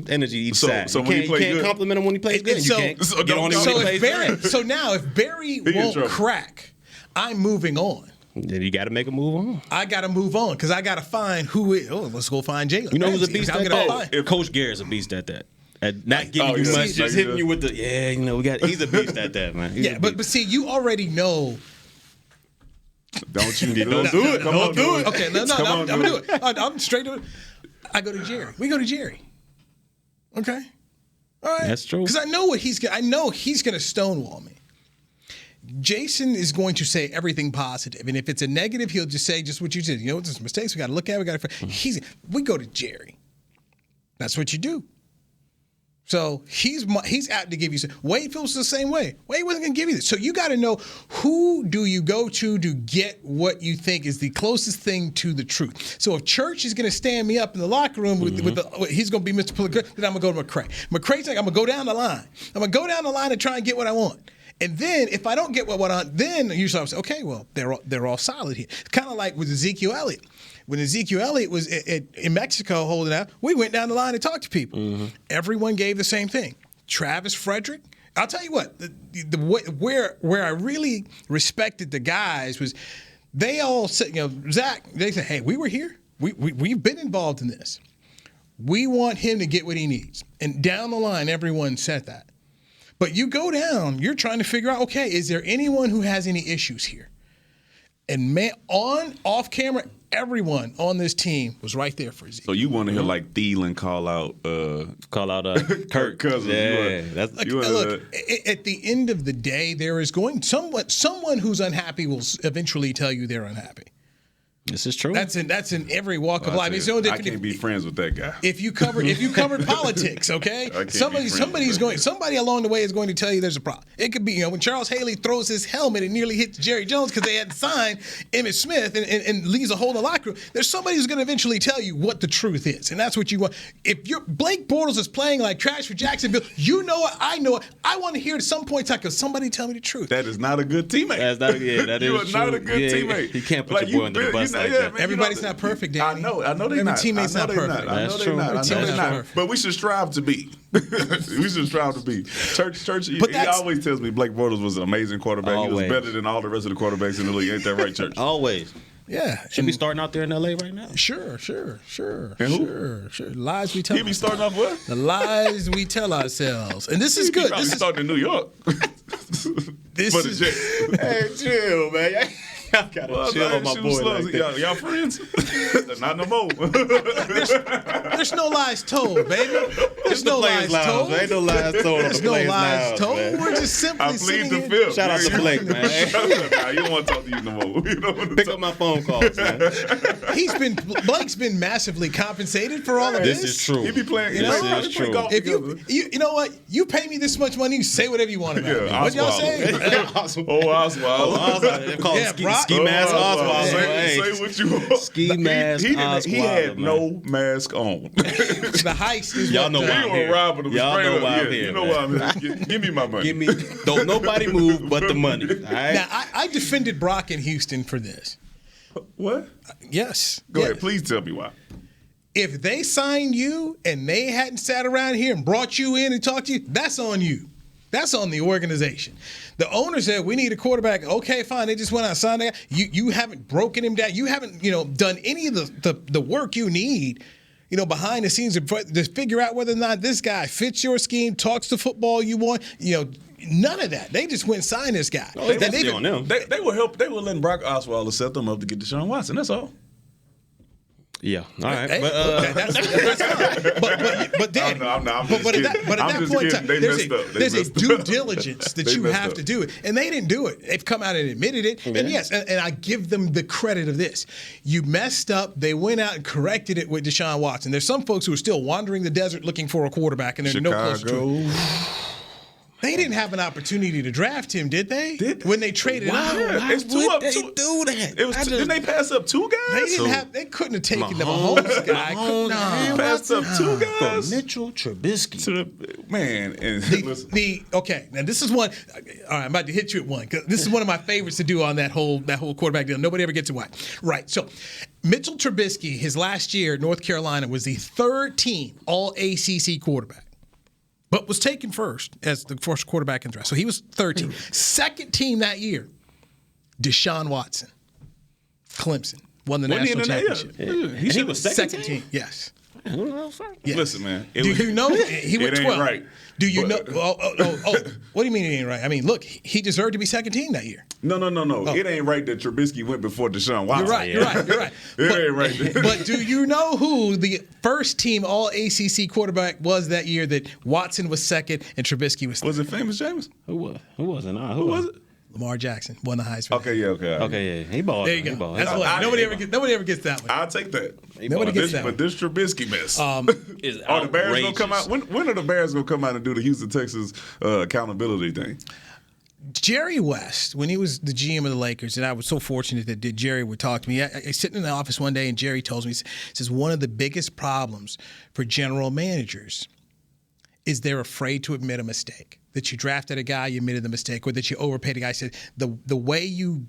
energy each side. So you can't compliment him when he plays good. You can't get on him when he plays bad. So now if Barry won't crack, I'm moving on. Then you got to make a move on. I got to move on because I got to find who is. Oh, let's go find Jalen. You know who's a beast at that? If Coach Garrett's a beast at that. At not giving you much, just hitting you with the he's a beast at that, man. But see, you already know. Don't you don't do it. Don't do it. Okay, no, I'm gonna do it. I'm straight to it. I go to Jerry. We go to Jerry. Okay. All right. That's true. Because I know he's gonna stonewall me. Jason is going to say everything positive, and if it's a negative, he'll just say just what you did. There's mistakes we got to look at. We go to Jerry. That's what you do. So he's apt to give you. Wade feels the same way. Wade wasn't going to give you this. So you got to know who do you go to get what you think is the closest thing to the truth. So if Church is going to stand me up in the locker room he's going to be Mr. Pullinger, then I'm going to go to McCray. McCray's like, I'm going to go down the line. I'm going to go down the line and try and get what I want. And then if I don't get what I want, then usually I'll say, okay, well, they're all solid here. It's kind of like with Ezekiel Elliott. When Ezekiel Elliott was in Mexico holding out, we went down the line and talked to people. Mm-hmm. Everyone gave the same thing. Travis Frederick, I'll tell you what, where I really respected the guys was they all said, Zach, they said, hey, we were here. We've been involved in this. We want him to get what he needs. And down the line, everyone said that. But you go down, you're trying to figure out, okay, is there anyone who has any issues here? And man, off camera, everyone on this team was right there for Zeke. So you want to hear like Thielen call out Kirk Cousins? Yeah, look. At the end of the day, there is someone who's unhappy will eventually tell you they're unhappy. This is true. That's in every walk of life. It's no different. I can't be friends with that guy. If you covered politics, okay, somebody along the way is going to tell you there's a problem. It could be when Charles Haley throws his helmet and nearly hits Jerry Jones because they had to sign Emmitt Smith and leaves a hole in the locker room. There's somebody who's going to eventually tell you what the truth is, and that's what you want. If Blake Bortles is playing like trash for Jacksonville, you know it. I know it. I want to hear at some point because somebody tell me the truth. That is not a good teammate. You are not a good teammate. You can't put your boy under the bus. Everybody's not perfect, Danny. I know they're not. Teammates not perfect. I know they're not. But we should strive to be. We should strive to be. Church. He always tells me Blake Bortles was an amazing quarterback. Always. He was better than all the rest of the quarterbacks in the league. Ain't that right, Church? Always. Yeah. Should be starting out there in L.A. right now. Sure. And who? Sure. Lies we tell. He be starting off what? The lies we tell ourselves. And this is good. This is starting in New York. Hey, chill, man. Y'all gotta chill on my boy like that. Y'all friends? Not no more. There's no lies told, baby. There's no lies told. There ain't no lies told. There's no lies told. We're just simply sitting here. Fifth. Shout out to Blake, man. You don't want to talk to you no more. Pick up my phone calls, man. Blake's been massively compensated for all of this. This is true. He be playing. This is true. If you know what, you pay me this much money, you say whatever you want about me. What y'all say? Oswald. They call him Ski Mask Oswald. Say what you want. Ski Mask Oswald. He had no mask on. The heist is y'all know why I'm here. Y'all know why I'm here. You know why I'm here. Give me my money. Don't nobody move but the money. All right? Now, I defended Brock in Houston for this. What? Yes. Go ahead. Please tell me why. If they signed you and they hadn't sat around here and brought you in and talked to you, that's on you. That's on the organization. The owner said, we need a quarterback. Okay, fine. They just went out and signed that guy. You haven't broken him down. You haven't, done any of the work you need, behind the scenes to figure out whether or not this guy fits your scheme, talks the football you want, none of that. They just went and signed this guy. They will help. They will let Brock Osweiler set them up to get Deshaun Watson. That's all. Yeah. All right. Hey, that's fine. But Danny, at that point in time, there's a due diligence that you have to do it. And they didn't do it. They've come out and admitted it. Yeah. And yes, and I give them the credit of this. You messed up. They went out and corrected it with Deshaun Watson. There's some folks who are still wandering the desert looking for a quarterback, and they're no closer to it. They didn't have an opportunity to draft him, did they? When they traded him? Why it's two up. They do that? Didn't they pass up two guys? They couldn't have taken the Mahomes guy. Passed up two guys. For Mitchell Trubisky. Okay, now this is one. All right, I'm about to hit you at one because this is one of my favorites to do on that whole quarterback deal. Nobody ever gets it right. So Mitchell Trubisky, his last year at North Carolina, was the third team All ACC quarterback, but was taken first as the first quarterback in the draft. So he was 13. Second team that year, Deshaun Watson, Clemson, won the national championship. He was second team? Yes. Yes. Listen, man. Do you know he went 12? Right. Do you know? What do you mean it ain't right? I mean, look, he deserved to be second team that year. No. It ain't right that Trubisky went before Deshaun Watson. You're right. It ain't right. But do you know who the first team All ACC quarterback was that year that Watson was second and Trubisky was third? Was it Famous James? Who was it? Who was it? Lamar Jackson won the Heisman. Okay, he balled. There you go. That's what nobody ever gets that one. I'll take that. Nobody gets that one. But this Trubisky mess. Are the Bears gonna come out? When are the Bears gonna come out and do the Houston Texans accountability thing? Jerry West, when he was the GM of the Lakers, and I was so fortunate that Jerry would talk to me. I sitting in the office one day, and Jerry tells me, he says, one of the biggest problems for general managers is they're afraid to admit a mistake. That you drafted a guy, you admitted the mistake, or that you overpaid a guy. I said, the way you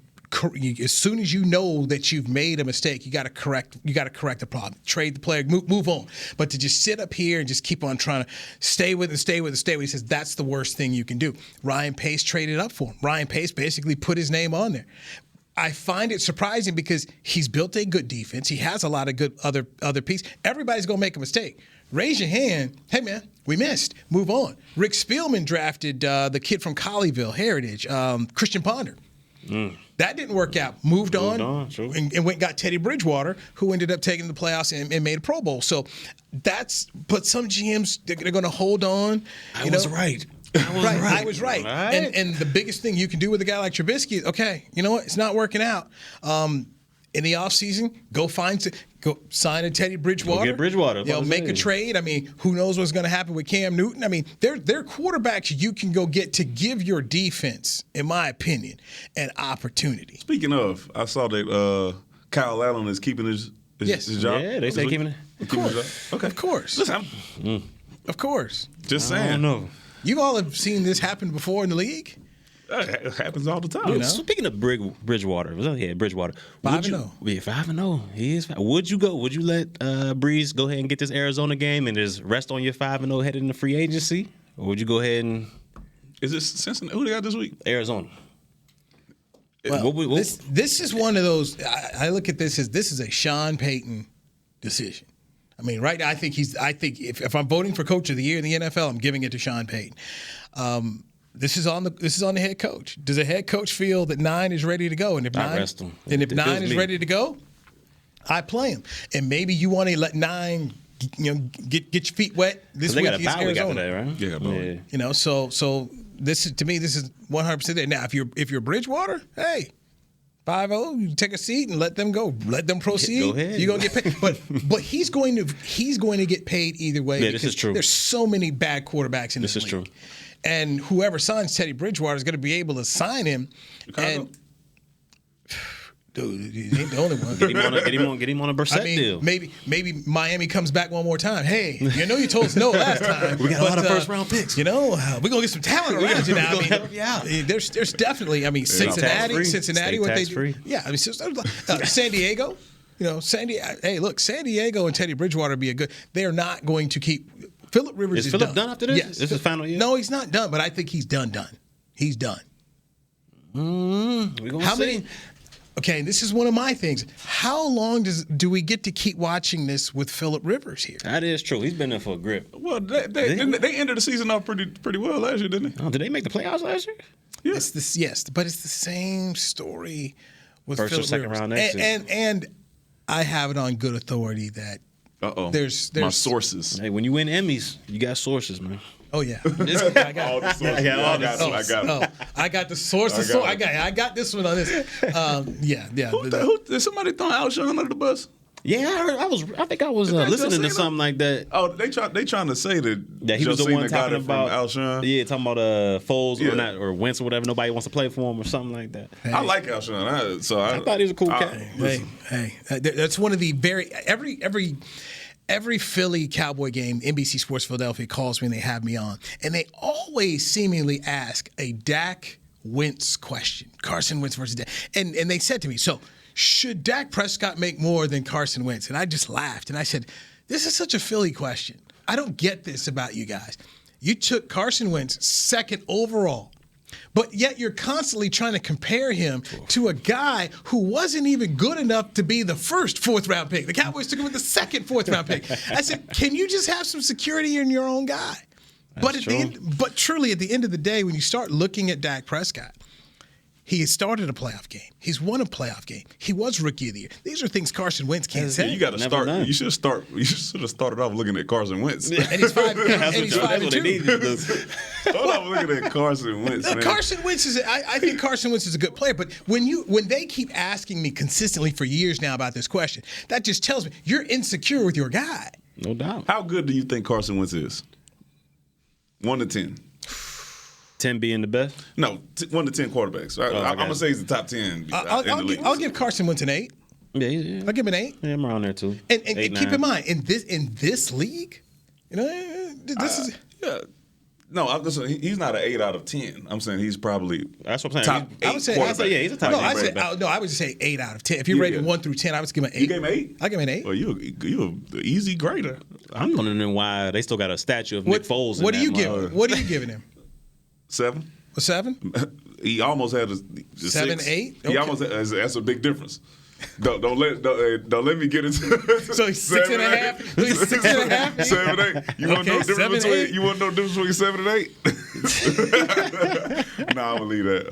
as soon as you know that you've made a mistake, you got to correct the problem. Trade the player, move on. But to just sit up here and just keep on trying to stay with it, he says that's the worst thing you can do. Ryan Pace traded up for him. Ryan Pace basically put his name on there. I find it surprising because he's built a good defense. He has a lot of good other pieces. Everybody's going to make a mistake. Raise your hand. Hey, man, we missed. Move on. Rick Spielman drafted the kid from Colleyville, Heritage, Christian Ponder. That didn't work out. Moved on true. and went and got Teddy Bridgewater, who ended up taking the playoffs and made a Pro Bowl. So but some GMs, they're going to hold on. I was right. I was right. And the biggest thing you can do with a guy like Trubisky is, okay, you know what? It's not working out. In the offseason, go sign a Teddy Bridgewater. Go get Bridgewater. Make a trade. I mean, who knows what's going to happen with Cam Newton? I mean, they're quarterbacks you can go get to give your defense, in my opinion, an opportunity. Speaking of, I saw that Kyle Allen is keeping his job. Yeah, they say keeping it. Of course. Okay. Of course. Listen, of course. Just saying. I don't know. You all have seen this happen before in the league? It happens all the time. You know? Speaking of Bridgewater, Bridgewater. 5-0. Yeah, 5-0. He is. Would you let Breeze go ahead and get this Arizona game and just rest on your 5-0 headed into free agency, or would you go ahead and? Is this Cincinnati? Who they got this week? Arizona. Well, this is one of those. I look at this as this is a Sean Payton decision. I mean, right now I think if I'm voting for Coach of the Year in the NFL, I'm giving it to Sean Payton. This is on the head coach. Does a head coach feel that 9 is ready to go? And if 9 is ready to go, I play him. And maybe you want to let 9, get your feet wet this week against Arizona. Today, right? Yeah. So this is 100% there. Now, if you're Bridgewater, hey, 5-0, you take a seat and let them go. Let them proceed. Go ahead. You're gonna get paid. But he's going to get paid either way. Yeah, this is true. There's so many bad quarterbacks in this league. This is true. And whoever signs Teddy Bridgewater is going to be able to sign him. And dude, he ain't the only one. Get him on a Brissett deal. Maybe Miami comes back one more time. Hey, you told us no last time. We got a lot of first round picks. We're gonna get some talent around you now. There's definitely. Cincinnati, what they do. Free. Yeah, San Diego. San Diego and Teddy Bridgewater be a good. They are not going to keep. Phillip Rivers is Phillip done after this? Yes. This is final year? No, he's not done, but I think he's done. He's done. We're gonna see. Okay, this is one of my things. How long do we get to keep watching this with Phillip Rivers here? That is true. He's been there for a grip. Well, they ended the season off pretty well last year, didn't they? Oh, did they make the playoffs last year? Yeah. Yes, but it's the same story with Phillip Rivers. First or second round next year. And I have it on good authority that there's my sources. Hey, when you win Emmys, you got sources, man. Oh yeah, I got all the sources. I got the sources. I got this one on this. Did somebody throw Alshon under the bus? Yeah, I think I was listening to something like that. Oh, they trying to say that he was the one talking about Alshon. Yeah, talking about Foles or Wentz or whatever. Nobody wants to play for him or something like that. Hey. I like Alshon, I thought he was a cool cat. Hey, that's one of the every Philly Cowboy game, NBC Sports Philadelphia calls me and they have me on, and they always seemingly ask a Dak Wentz question. Carson Wentz versus Dak, and they said to me, so. Should Dak Prescott make more than Carson Wentz? And I just laughed. And I said, this is such a Philly question. I don't get this about you guys. You took Carson Wentz second overall, but yet you're constantly trying to compare him to a guy who wasn't even good enough to be the first fourth-round pick. The Cowboys took him with the second fourth-round pick. I said, can you just have some security in your own guy? But truly, at the end of the day, when you start looking at Dak Prescott, he has started a playoff game. He's won a playoff game. He was Rookie of the Year. These are things Carson Wentz can't say. You got to start. You should have started off looking at Carson Wentz. And he's 5-2. Start off looking at Carson Wentz. Man. Carson Wentz is. I think Carson Wentz is a good player. But when they keep asking me consistently for years now about this question, that just tells me you're insecure with your guy. No doubt. How good do you think Carson Wentz is? 1 to 10. 10 being the best? No, 1 to 10 quarterbacks. I'm going to say he's the top 10 in the league. I'll give Carson Wentz an 8. Yeah. I'll give him an 8. Yeah, I'm around there too. And keep in mind, in this league, this is. Yeah. No, he's not an 8 out of 10. I'm saying he's probably that's what I'm saying. Top 8 quarterback. Yeah, he's a top 8 quarterback. I would just say 8 out of 10. If you rate him 1 through 10, I would give him an 8. You gave him 8? I give him an 8. Well, you're an easy grader. I'm wondering why they still got a statue of Nick Foles. What are you giving? What are you giving him? 7. A 7? He almost had a 7, 6. 8. He almost that's a big difference. Don't let me get into. So he's 6.5. 6.5. 7, 8. You want to know the difference between 7 and 8? No, I'm gonna leave that.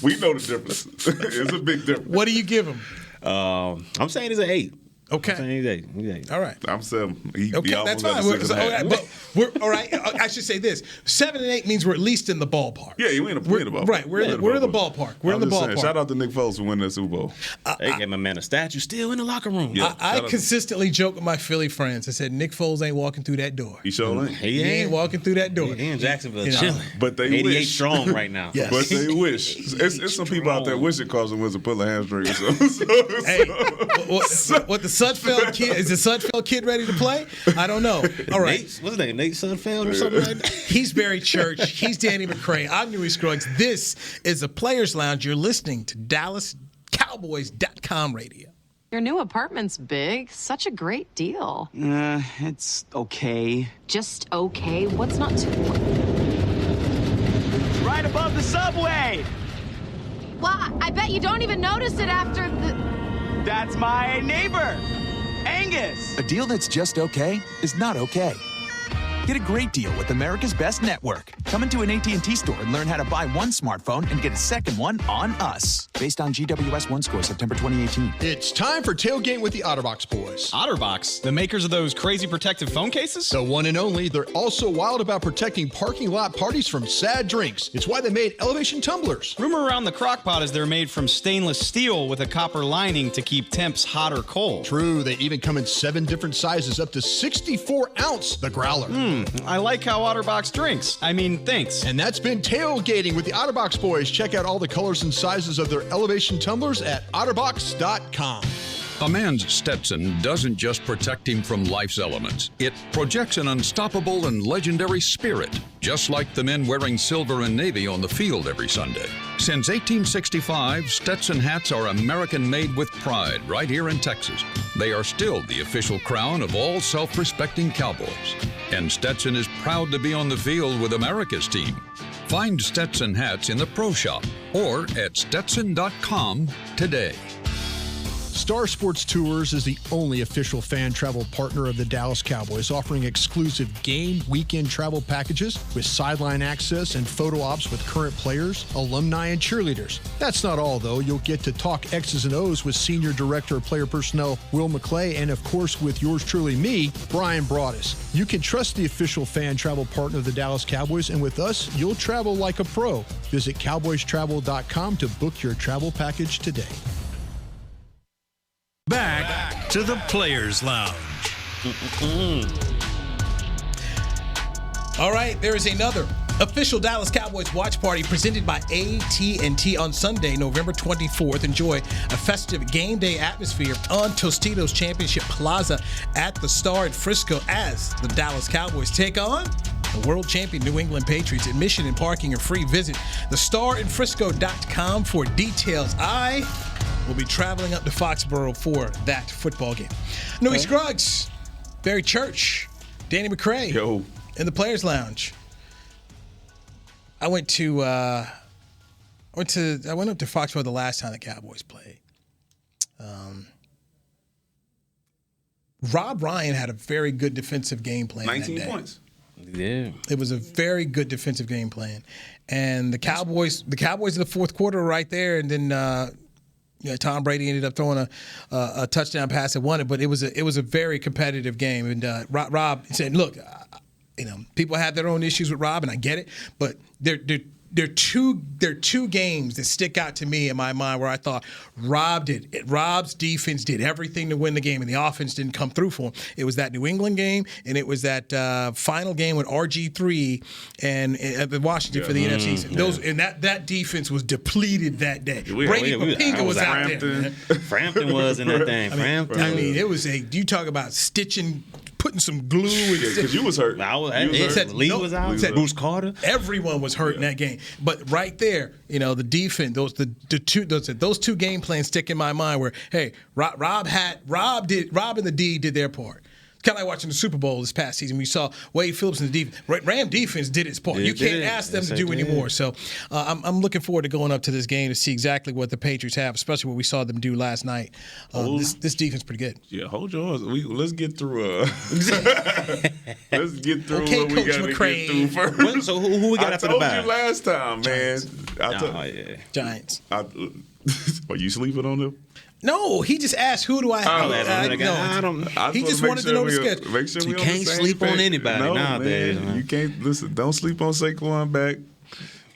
We know the difference. It's a big difference. What do you give him? I'm saying it's an 8. Okay. I'm saying he's 8. All right. I'm 7. Okay, that's fine. We're all right. I should say this: 7 and 8 means we're at least in the ballpark. Yeah, we're in the ballpark. Right. We're in the ballpark. We're in the ballpark. Saying, shout out to Nick Foles for winning that Super Bowl. They gave my man a statue still in the locker room. Yeah, I consistently joke with my Philly friends. I said Nick Foles ain't walking through that door. He sure ain't. He ain't walking through that door. He in Jacksonville chilling. But they 88 wish. strong right now. Yes. But they wish. It's some people out there wishing Carson Wentz would pull a hamstring or something. Hey, what the Sudfeld kid? Is the Sudfeld kid ready to play? I don't know. All right. What's his name? Nate Sudfeld or something like that? He's Barry Church. He's Danny McCray. I'm Newy Scruggs. This is the Players Lounge. You're listening to DallasCowboys.com radio. Your new apartment's big. Such a great deal. It's okay. Just okay? What's not too... It's right above the subway. Well, I bet you don't even notice it after the... That's my neighbor, Angus. A deal that's just okay is not okay. Get a great deal with America's Best Network. Come into an AT&T store and learn how to buy one smartphone and get a second one on us. Based on GWS 1 score, September 2018. It's time for Tailgate with the OtterBox boys. OtterBox? The makers of those crazy protective phone cases? The one and only. They're also wild about protecting parking lot parties from sad drinks. It's why they made elevation tumblers. Rumor around the crockpot is they're made from stainless steel with a copper lining to keep temps hot or cold. True. They even come in 7 different sizes, up to 64 ounce, the growler. I like how OtterBox drinks. Thinks. And that's been Tailgating with the OtterBox boys. Check out all the colors and sizes of their elevation tumblers at OtterBox.com. A man's Stetson doesn't just protect him from life's elements. It projects an unstoppable and legendary spirit, just like the men wearing silver and navy on the field every Sunday. Since 1865, Stetson hats are American-made with pride right here in Texas. They are still the official crown of all self-respecting cowboys. And Stetson is proud to be on the field with America's team. Find Stetson hats in the Pro Shop or at Stetson.com today. Star Sports Tours is the only official fan travel partner of the Dallas Cowboys, offering exclusive game weekend travel packages with sideline access and photo ops with current players, alumni, and cheerleaders. That's not all, though. You'll get to talk X's and O's with Senior Director of Player Personnel Will McCray, and of course with yours truly, me, Brian Broaddus. You can trust the official fan travel partner of the Dallas Cowboys, and with us, you'll travel like a pro. Visit cowboystravel.com to book your travel package today. Back to the Players Lounge. All right, there is another official Dallas Cowboys watch party presented by AT&T on Sunday, November 24th. Enjoy a festive game day atmosphere on Tostitos Championship Plaza at the Star in Frisco as the Dallas Cowboys take on the world champion New England Patriots. Admission and parking are free. Visit thestarinfrisco.com for details. I will be traveling up to Foxborough for that football game. Newy Scruggs, Barry Church, Danny McCray. Yo. In the Players Lounge. I went up to Foxborough the last time the Cowboys played. Rob Ryan had a very good defensive game plan. 19 points. Yeah. It was a very good defensive game plan. And the Cowboys in the fourth quarter were right there, and then Tom Brady ended up throwing a touchdown pass and won it, but it was a very competitive game. And Rob said, "Look, people have their own issues with Rob, and I get it, but they're two games that stick out to me in my mind where I thought Rob's defense did everything to win the game, and the offense didn't come through for him. It was that New England game, and it was that final game with RG3 and Washington for the NFC. And that defense was depleted that day. Brady Papinga was out there. Frampton was in that thing. It was you talk about stitching. Putting some glue. Because you was hurt. Lee was out. Bruce Carter. Everyone was hurt in that game. But right there, the defense, those two game plans stick in my mind. Where Rob and the D did their part. Kind of like watching the Super Bowl this past season. We saw Wade Phillips and the defense. Ram defense did its part. You can't ask them to do anymore. So I'm looking forward to going up to this game to see exactly what the Patriots have, especially what we saw them do last night. This defense is pretty good. Yeah, hold your horse. Let's get through. Let's get through okay, what Coach we got to McCray. get through first. So who we got after the bye? I told you last time, man. Giants. Are you sleeping on them? No, he just asked, who do I have? He just wanted to know the schedule. Make sure you can't sleep on anybody nowadays. Man. You can't, listen, don't sleep on Saquon back.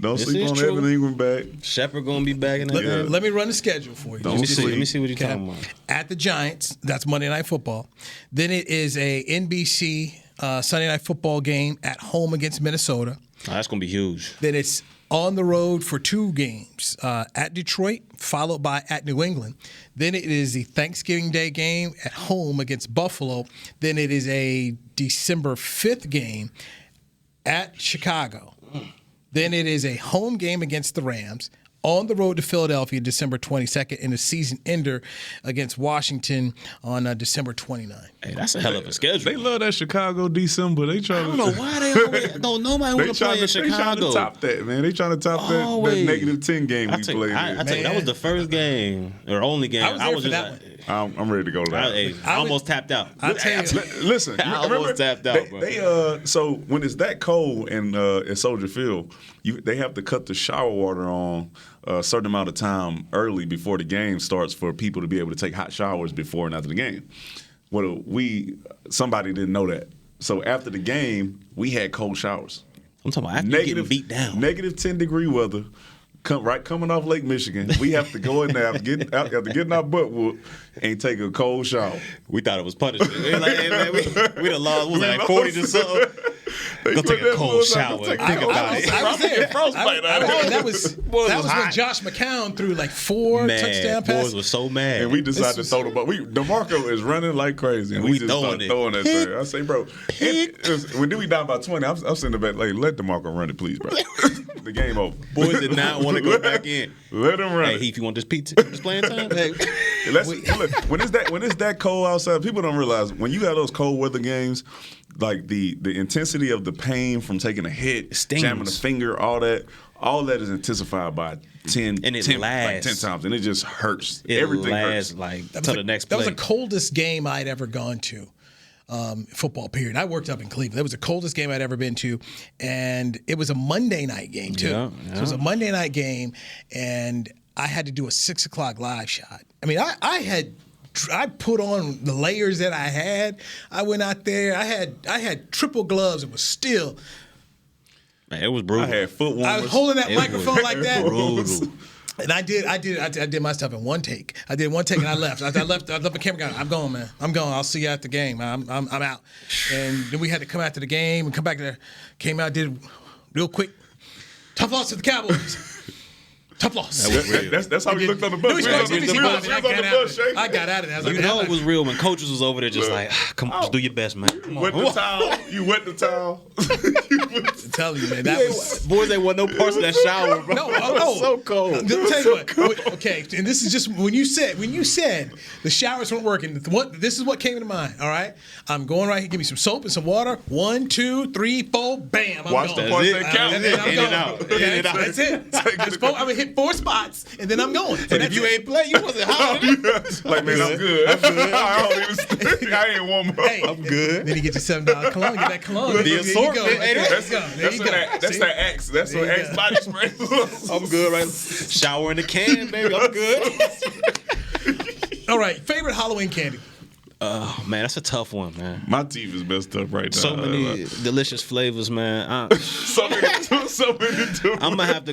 Don't sleep on Evan Ingram back. Shepard going to be back in the Let me run the schedule for you. Let me see what you're talking about. At the Giants, that's Monday Night Football. Then it is a NBC Sunday Night Football game at home against Minnesota. Oh, that's going to be huge. Then it's on the road for 2 games, at Detroit, followed by at New England. Then it is the Thanksgiving Day game at home against Buffalo. Then it is a December 5th game at Chicago. Then it is a home game against the Rams, on the road to Philadelphia December 22nd, and a season ender against Washington on December 29th. Hey, that's a hell of a schedule. They love that Chicago December. They trying I don't know why they always nobody want to play in Chicago. They trying to top that, man. They trying to top that -10 game we played. I tell you, that was the first game or only game. I was there for that one. I'm ready to go to that. I almost tapped out. I'll tell you. Listen, I almost tapped out, bro. So when it's that cold at Soldier Field, they have to cut the shower water on a certain amount of time early before the game starts for people to be able to take hot showers before and after the game. Well, somebody didn't know that. So after the game, we had cold showers. I'm talking about after getting beat down. -10-degree weather. Coming off Lake Michigan, we have to go in there after getting our butt whooped and take a cold shower. We thought it was punishment. We done lost. Was like 40 to something. Go take a cold shower. Think about it. I was there. That was when Josh McCown threw like 4 touchdown passes. Boys were so mad. And we decided to throw the ball. DeMarco is running like crazy. And we just started throwing that thing. I say, bro, when we down by 20, I'm sitting there like, let DeMarco run it, please, bro. The game over. Boys did not want to go back in. Let him run. Hey, Heath, you want this pizza? This playing time? Hey. Look, when it's that cold outside, people don't realize when you have those cold weather games, like the intensity of the pain from taking a hit, jamming a finger, all that is intensified by 10 times, and it just hurts. Everything hurts. Like to the next play. That was the coldest game I'd ever gone to. Football period. I worked up in Cleveland. It was the coldest game I'd ever been to, and it was a Monday night game too. Yeah. So it was a Monday night game, and I had to do a 6 o'clock live shot. I mean, I put on the layers that I had. I went out there. I had triple gloves. It was still. Man, it was brutal. I had foot warmers. I was holding that microphone like that. Brutal. And I did my stuff in one take. I did one take and I left. I left the camera guy. I'm going, man. I'm going. I'll see you at the game. I'm out. And then we had to come after the game and come back there. Came out, did real quick. Tough loss to the Cowboys. Tough loss. That's how we looked on the bus. I got out of there. You know it was real when coaches was over there just like, come on, just do your best, man. You wet the towel. I'm telling you, man. That was boys. They want no parts of that shower, bro. No, so cold. Let me tell you what. Okay, and this is just when you said the showers weren't working. This is what came to mind. All right, I'm going right here. Give me some soap and some water. 1, 2, 3, 4. Bam. I'm Watch going. the parts that count. And then I'm going. That's it. I'm gonna hit 4 spots and then I'm going. And if you ain't play, you wasn't hollering. Like, man, I'm good. I ain't warm up. Hey, I'm good. Then you get your $7 cologne. Get that cologne. The assortment. That's that Axe. That's what Axe body spray. I'm good, right? Shower in the can, baby. I'm good. All right. Favorite Halloween candy? Oh man, that's a tough one, man. My teeth is messed up right now. So many delicious flavors, man. So many. I'm gonna have to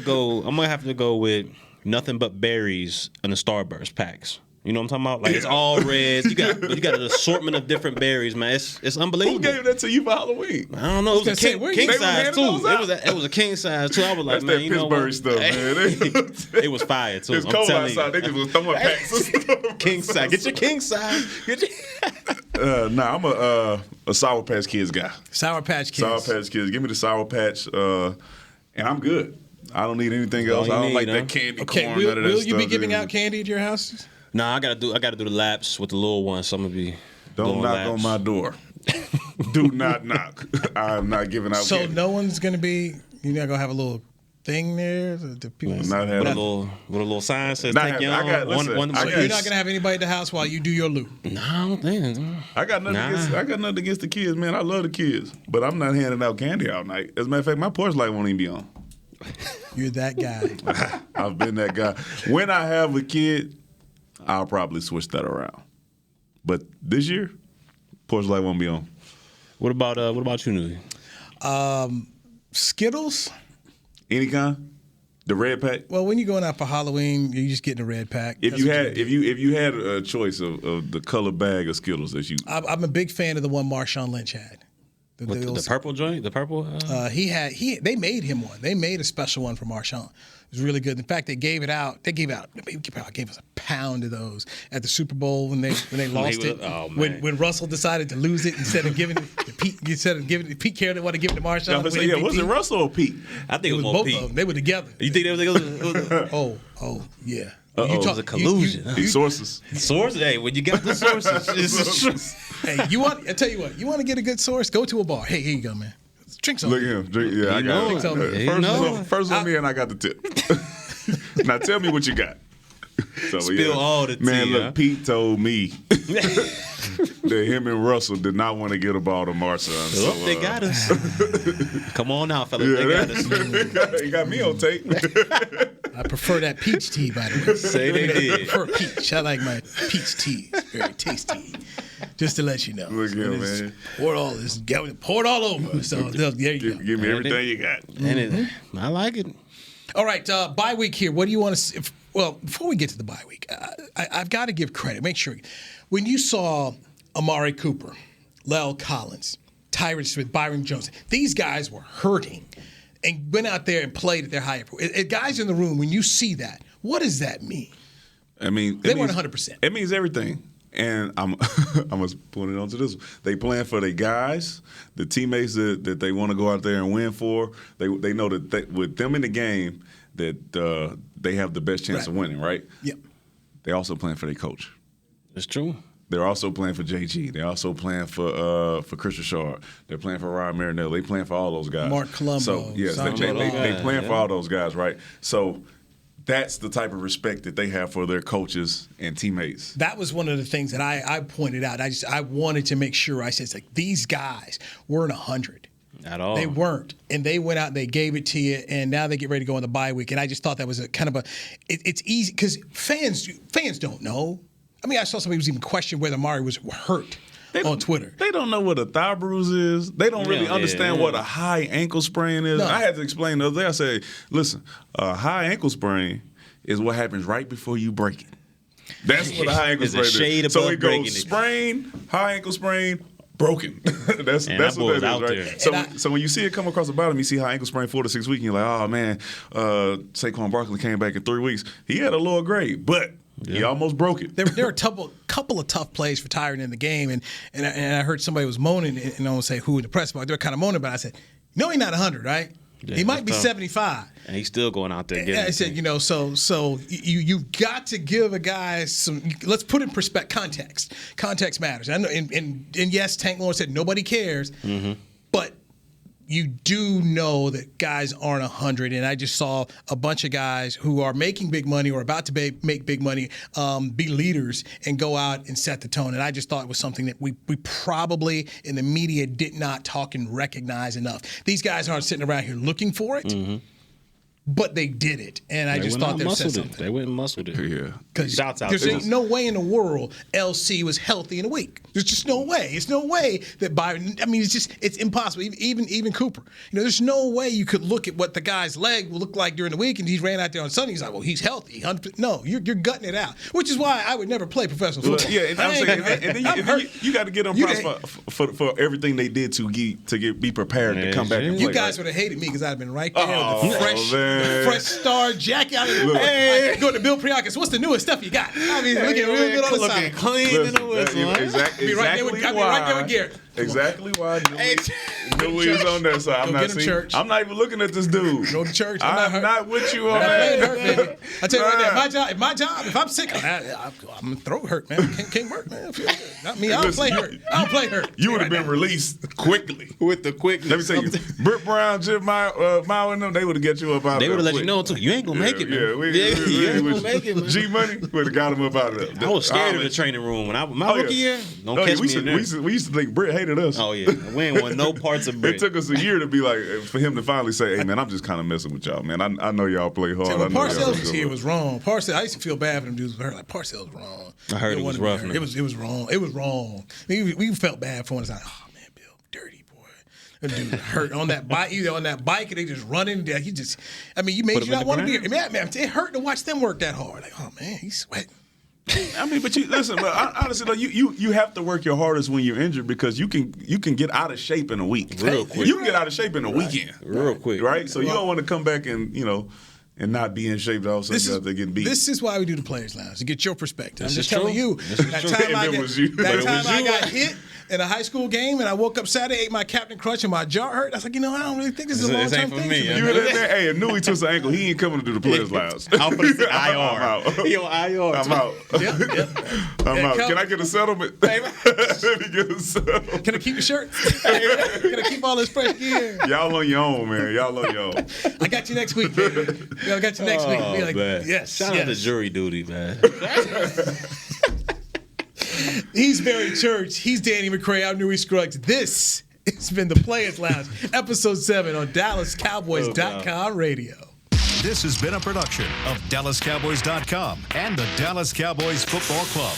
go with nothing but berries in the Starburst packs. You know what I'm talking about? Like it's all reds. You got an assortment of different berries, man. It's unbelievable. Who gave that to you for Halloween? I don't know. It was a king size too. It was a king size too. I was like, that's man, that you know Pittsburgh what? stuff, man. It was fire too. It's cold outside. They just was throwing packs of stuff. King size. Get your king size. I'm a Sour Patch Kids guy. Sour Patch Kids. Sour Patch Kids. Give me the Sour Patch, and I'm good. I don't need anything else. I don't like that candy corn. Will you be giving out candy at your house? Nah, I gotta do the laps with the little ones. So I'm gonna be. Don't knock laps. on my door. Do not knock. I'm not giving out. So candy. no one's gonna be. You're not gonna have a little thing there. The people not have with a little sign says not take have, you I got, on. listen, So you're not gonna have anybody at the house while you do your loot. No, I don't think. I got nothing against the kids, man. I love the kids, but I'm not handing out candy all night. As a matter of fact, my porch light won't even be on. You're that guy. I've been that guy. When I have a kid, I'll probably switch that around. But this year, porch light won't be on. What about you, Newy? Skittles. Any kind? The red pack? Well, when you're going out for Halloween, you're just getting a red pack. If you had a choice of the color bag of Skittles that you, I'm a big fan of the one Marshawn Lynch had. The purple joint, the purple. They made him one. They made a special one for Marshawn. It was really good. In fact, they gave gave us a pound of those at the Super Bowl when they lost it. Oh, man. When Russell decided to lose it instead of giving it to Pete, Pete Carroll didn't want to give it to Marshawn. Was it Russell or Pete? I think it was both Pete. of them. They were together. You think they were together? Oh yeah. It was a collusion. Sources. Sources. Hey, when you got the sources, hey, I tell you what. You want to get a good source? Go to a bar. Hey, here you go, man. Drink something. Look at him. Yeah, I got it. First on me, and I got the tip. Now tell me what you got. So, Spill all the tea. Man, look, Pete told me that him and Russell did not want to get a ball to Marshawn. So, they got us. Come on now, fellas. Yeah, they got us. He got me on tape. I prefer that peach tea, by the way. Say they did. I prefer peach. I like my peach tea. It's very tasty. Just to let you know. Look here, man. Pour it all over. So there you go. Give me everything you got. I like it. All right, bye week here. What do you want to see? Well, before we get to the bye week, I've got to give credit. Make sure. When you saw Amari Cooper, Lel Collins, Tyron Smith, Byron Jones, these guys were hurting and went out there and played at their higher. Guys in the room, when you see that, what does that mean? I mean, they weren't 100%. It means everything. And I'm going to point it on to this one. They playing for their guys, the teammates that they want to go out there and win for. They know that with them in the game that they have the best chance of winning, right? Yep. They also playing for their coach. That's true. They're also playing for JG. They're also playing for Chris Richard. They're playing for Ryan Marinelli. They playing for all those guys. Mark Colombo. So, yes, they playing for all those guys, right? So that's the type of respect that they have for their coaches and teammates. That was one of the things that I pointed out. I wanted to make sure. I said, it's like, these guys weren't 100. At all. They weren't. And they went out and they gave it to you, and now they get ready to go on the bye week. And I just thought that was it's easy because fans don't know. I mean, I saw somebody was even questioning whether Amari was hurt on Twitter. They don't know what a thigh bruise is. They don't really understand what a high ankle sprain is. No. I had to explain the other day. I said, listen, a high ankle sprain is what happens right before you break it. That's what a high ankle sprain is. So it goes sprain, high ankle sprain, broken. that's what that is, right? So when you see it come across the bottom, you see high ankle sprain 4 to 6 weeks, and you're like, oh, man, Saquon Barkley came back in 3 weeks. He had a lower grade, but he almost broke it. There were a couple of tough plays for Tyron in the game, and I heard somebody was moaning, and I won't say who in the press box. They were kind of moaning, but I said, he's not 100, right? Yeah, he might be 75. And he's still going out there getting it. I said, so you've got to give a guy some – let's put in perspective, context. Context matters. I know, and yes, Tank Lawrence said nobody cares, but you do know that guys aren't 100, and I just saw a bunch of guys who are making big money or about to make big money be leaders and go out and set the tone. And I just thought it was something that we probably in the media did not talk and recognize enough. These guys aren't sitting around here looking for it. But they did it, and I just thought they said something. They went and muscled it. Yeah. Because there's ain't no way in the world LC was healthy in a week. There's just no way. It's no way that Byron. I mean, it's impossible. Even Cooper. There's no way you could look at what the guy's leg will look like during the week, and he ran out there on Sunday. He's like, well, he's healthy. No, you're gutting it out, which is why I would never play professional football. Yeah, and I'm saying, and then you got to get them props for everything they did to be prepared to come back and play. You guys would have hated me because I'd have been right there with the fresh star jacket out of the hey, go to Bill Priakis. What's the newest stuff you got? I mean, looking real good on the side. Clean in the whistle. Exactly. I'd be right there with Garrett. exactly why Newy is on that side. I'm not even looking at this dude. Go to church. I'm not with you on that. Hurt, baby. I tell you right now, my job, if I'm sick, I'm throat hurt, man. Can't work, man. Not me. I don't play hurt. You would have been released quickly. With the quickness. Let me tell you, Britt Brown, Jim Mao, and them, they would have get you up out of there. They would have let you know, too. You ain't going to make it, man. You ain't going to make it, man. G-Money would have got him up out of there. I was scared of the training room. When my rookie year, don't catch me in there. We used to think Britt hated us. Oh, yeah. We ain't want no parts of Britt. It took us a year to be like, for him to finally say, hey, man, I'm just kind of messing with y'all, man. I know y'all play hard. Parcells was here was wrong. I used to feel bad for them dudes. Like, Parcells was wrong. I heard it was rough. It was wrong. It was wrong. We felt bad for him. It's like, oh, man, Bill, dirty boy. That dude hurt on that bike. Either on that bike, and they just running. You made you not want to be here. Man, it hurt to watch them work that hard. Like, oh, man, he's sweating. I mean, but honestly, though, you have to work your hardest when you're injured because you can get out of shape in a week. Real quick. You can get out of shape in a weekend. Real quick. Right? So you don't want to come back and, and not be in shape all of a sudden they're getting beat. This is why we do the Players Lounge, to get your perspective. I'm just true. telling you. That time I got hit in a high school game and I woke up Saturday, ate my Captain Crunch and my jaw hurt. I was like, I don't really think this is a long-term thing. Hey, if Newy twists an ankle, he ain't coming to do the Players Lounge. I'm for the IR. He on IR. I'm out. I'm out. Can I get a settlement? Let me get a settlement. Can I keep your shirt? Can I keep all this fresh gear? Y'all on your own, man. Y'all on your own. I got you next week, baby. I got you next week. Be like, man. Yes. Shout out to jury duty, man. He's Barry Church. He's Danny McCray. I'm Newy Scruggs. This has been the Players Lounge, episode 7 on DallasCowboys.com radio. This has been a production of DallasCowboys.com and the Dallas Cowboys Football Club.